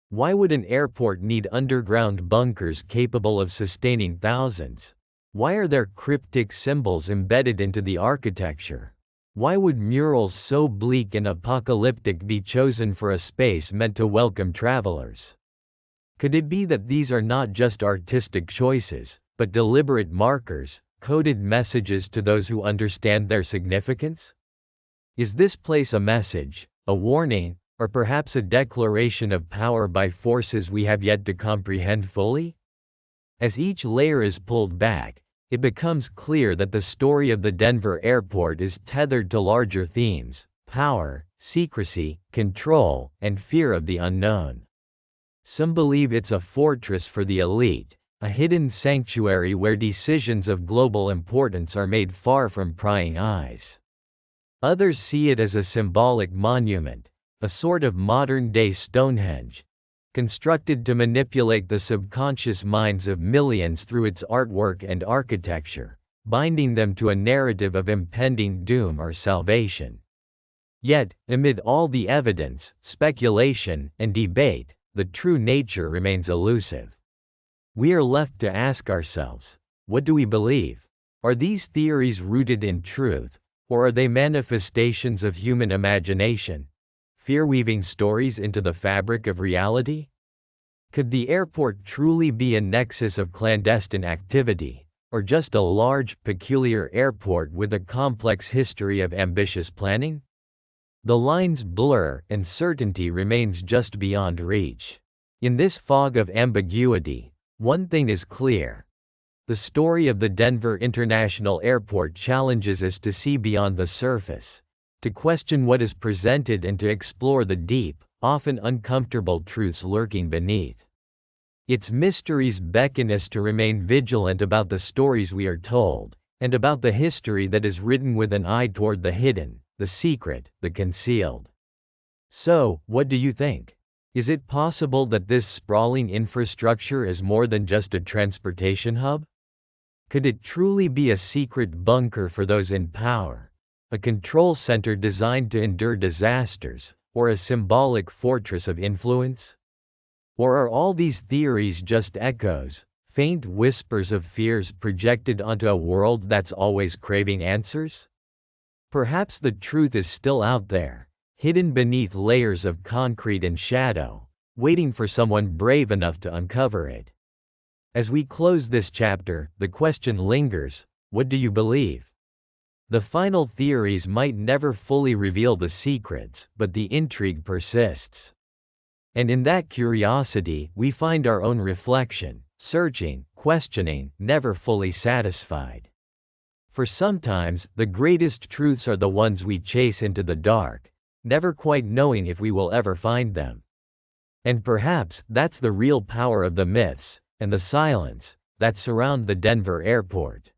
Why would an airport need underground bunkers capable of sustaining thousands? Why are there cryptic symbols embedded into the architecture? Why would murals so bleak and apocalyptic be chosen for a space meant to welcome travelers? Could it be that these are not just artistic choices, but deliberate markers, coded messages to those who understand their significance? Is this place a message, a warning, or perhaps a declaration of power by forces we have yet to comprehend fully? As each layer is pulled back, it becomes clear that the story of the Denver airport is tethered to larger themes: power, secrecy, control, and fear of the unknown. Some believe it's a fortress for the elite, a hidden sanctuary where decisions of global importance are made far from prying eyes. Others see it as a symbolic monument, a sort of modern-day Stonehenge, constructed to manipulate the subconscious minds of millions through its artwork and architecture, binding them to a narrative of impending doom or salvation. Yet, amid all the evidence, speculation, and debate, the true nature remains elusive. We are left to ask ourselves, what do we believe? Are these theories rooted in truth, or are they manifestations of human imagination, fear-weaving stories into the fabric of reality? Could the airport truly be a nexus of clandestine activity, or just a large, peculiar airport with a complex history of ambitious planning? The lines blur, and certainty remains just beyond reach. In this fog of ambiguity, one thing is clear. The story of the Denver International Airport challenges us to see beyond the surface, to question what is presented and to explore the deep, often uncomfortable truths lurking beneath. Its mysteries beckon us to remain vigilant about the stories we are told, and about the history that is written with an eye toward the hidden, the secret, the concealed. So, what do you think? Is it possible that this sprawling infrastructure is more than just a transportation hub? Could it truly be a secret bunker for those in power? A control center designed to endure disasters, or a symbolic fortress of influence? Or are all these theories just echoes, faint whispers of fears projected onto a world that's always craving answers? Perhaps the truth is still out there, hidden beneath layers of concrete and shadow, waiting for someone brave enough to uncover it. As we close this chapter, the question lingers: what do you believe? The final theories might never fully reveal the secrets, but the intrigue persists. And in that curiosity, we find our own reflection, searching, questioning, never fully satisfied. For sometimes, the greatest truths are the ones we chase into the dark, never quite knowing if we will ever find them. And perhaps that's the real power of the myths and the silence that surround the Denver airport.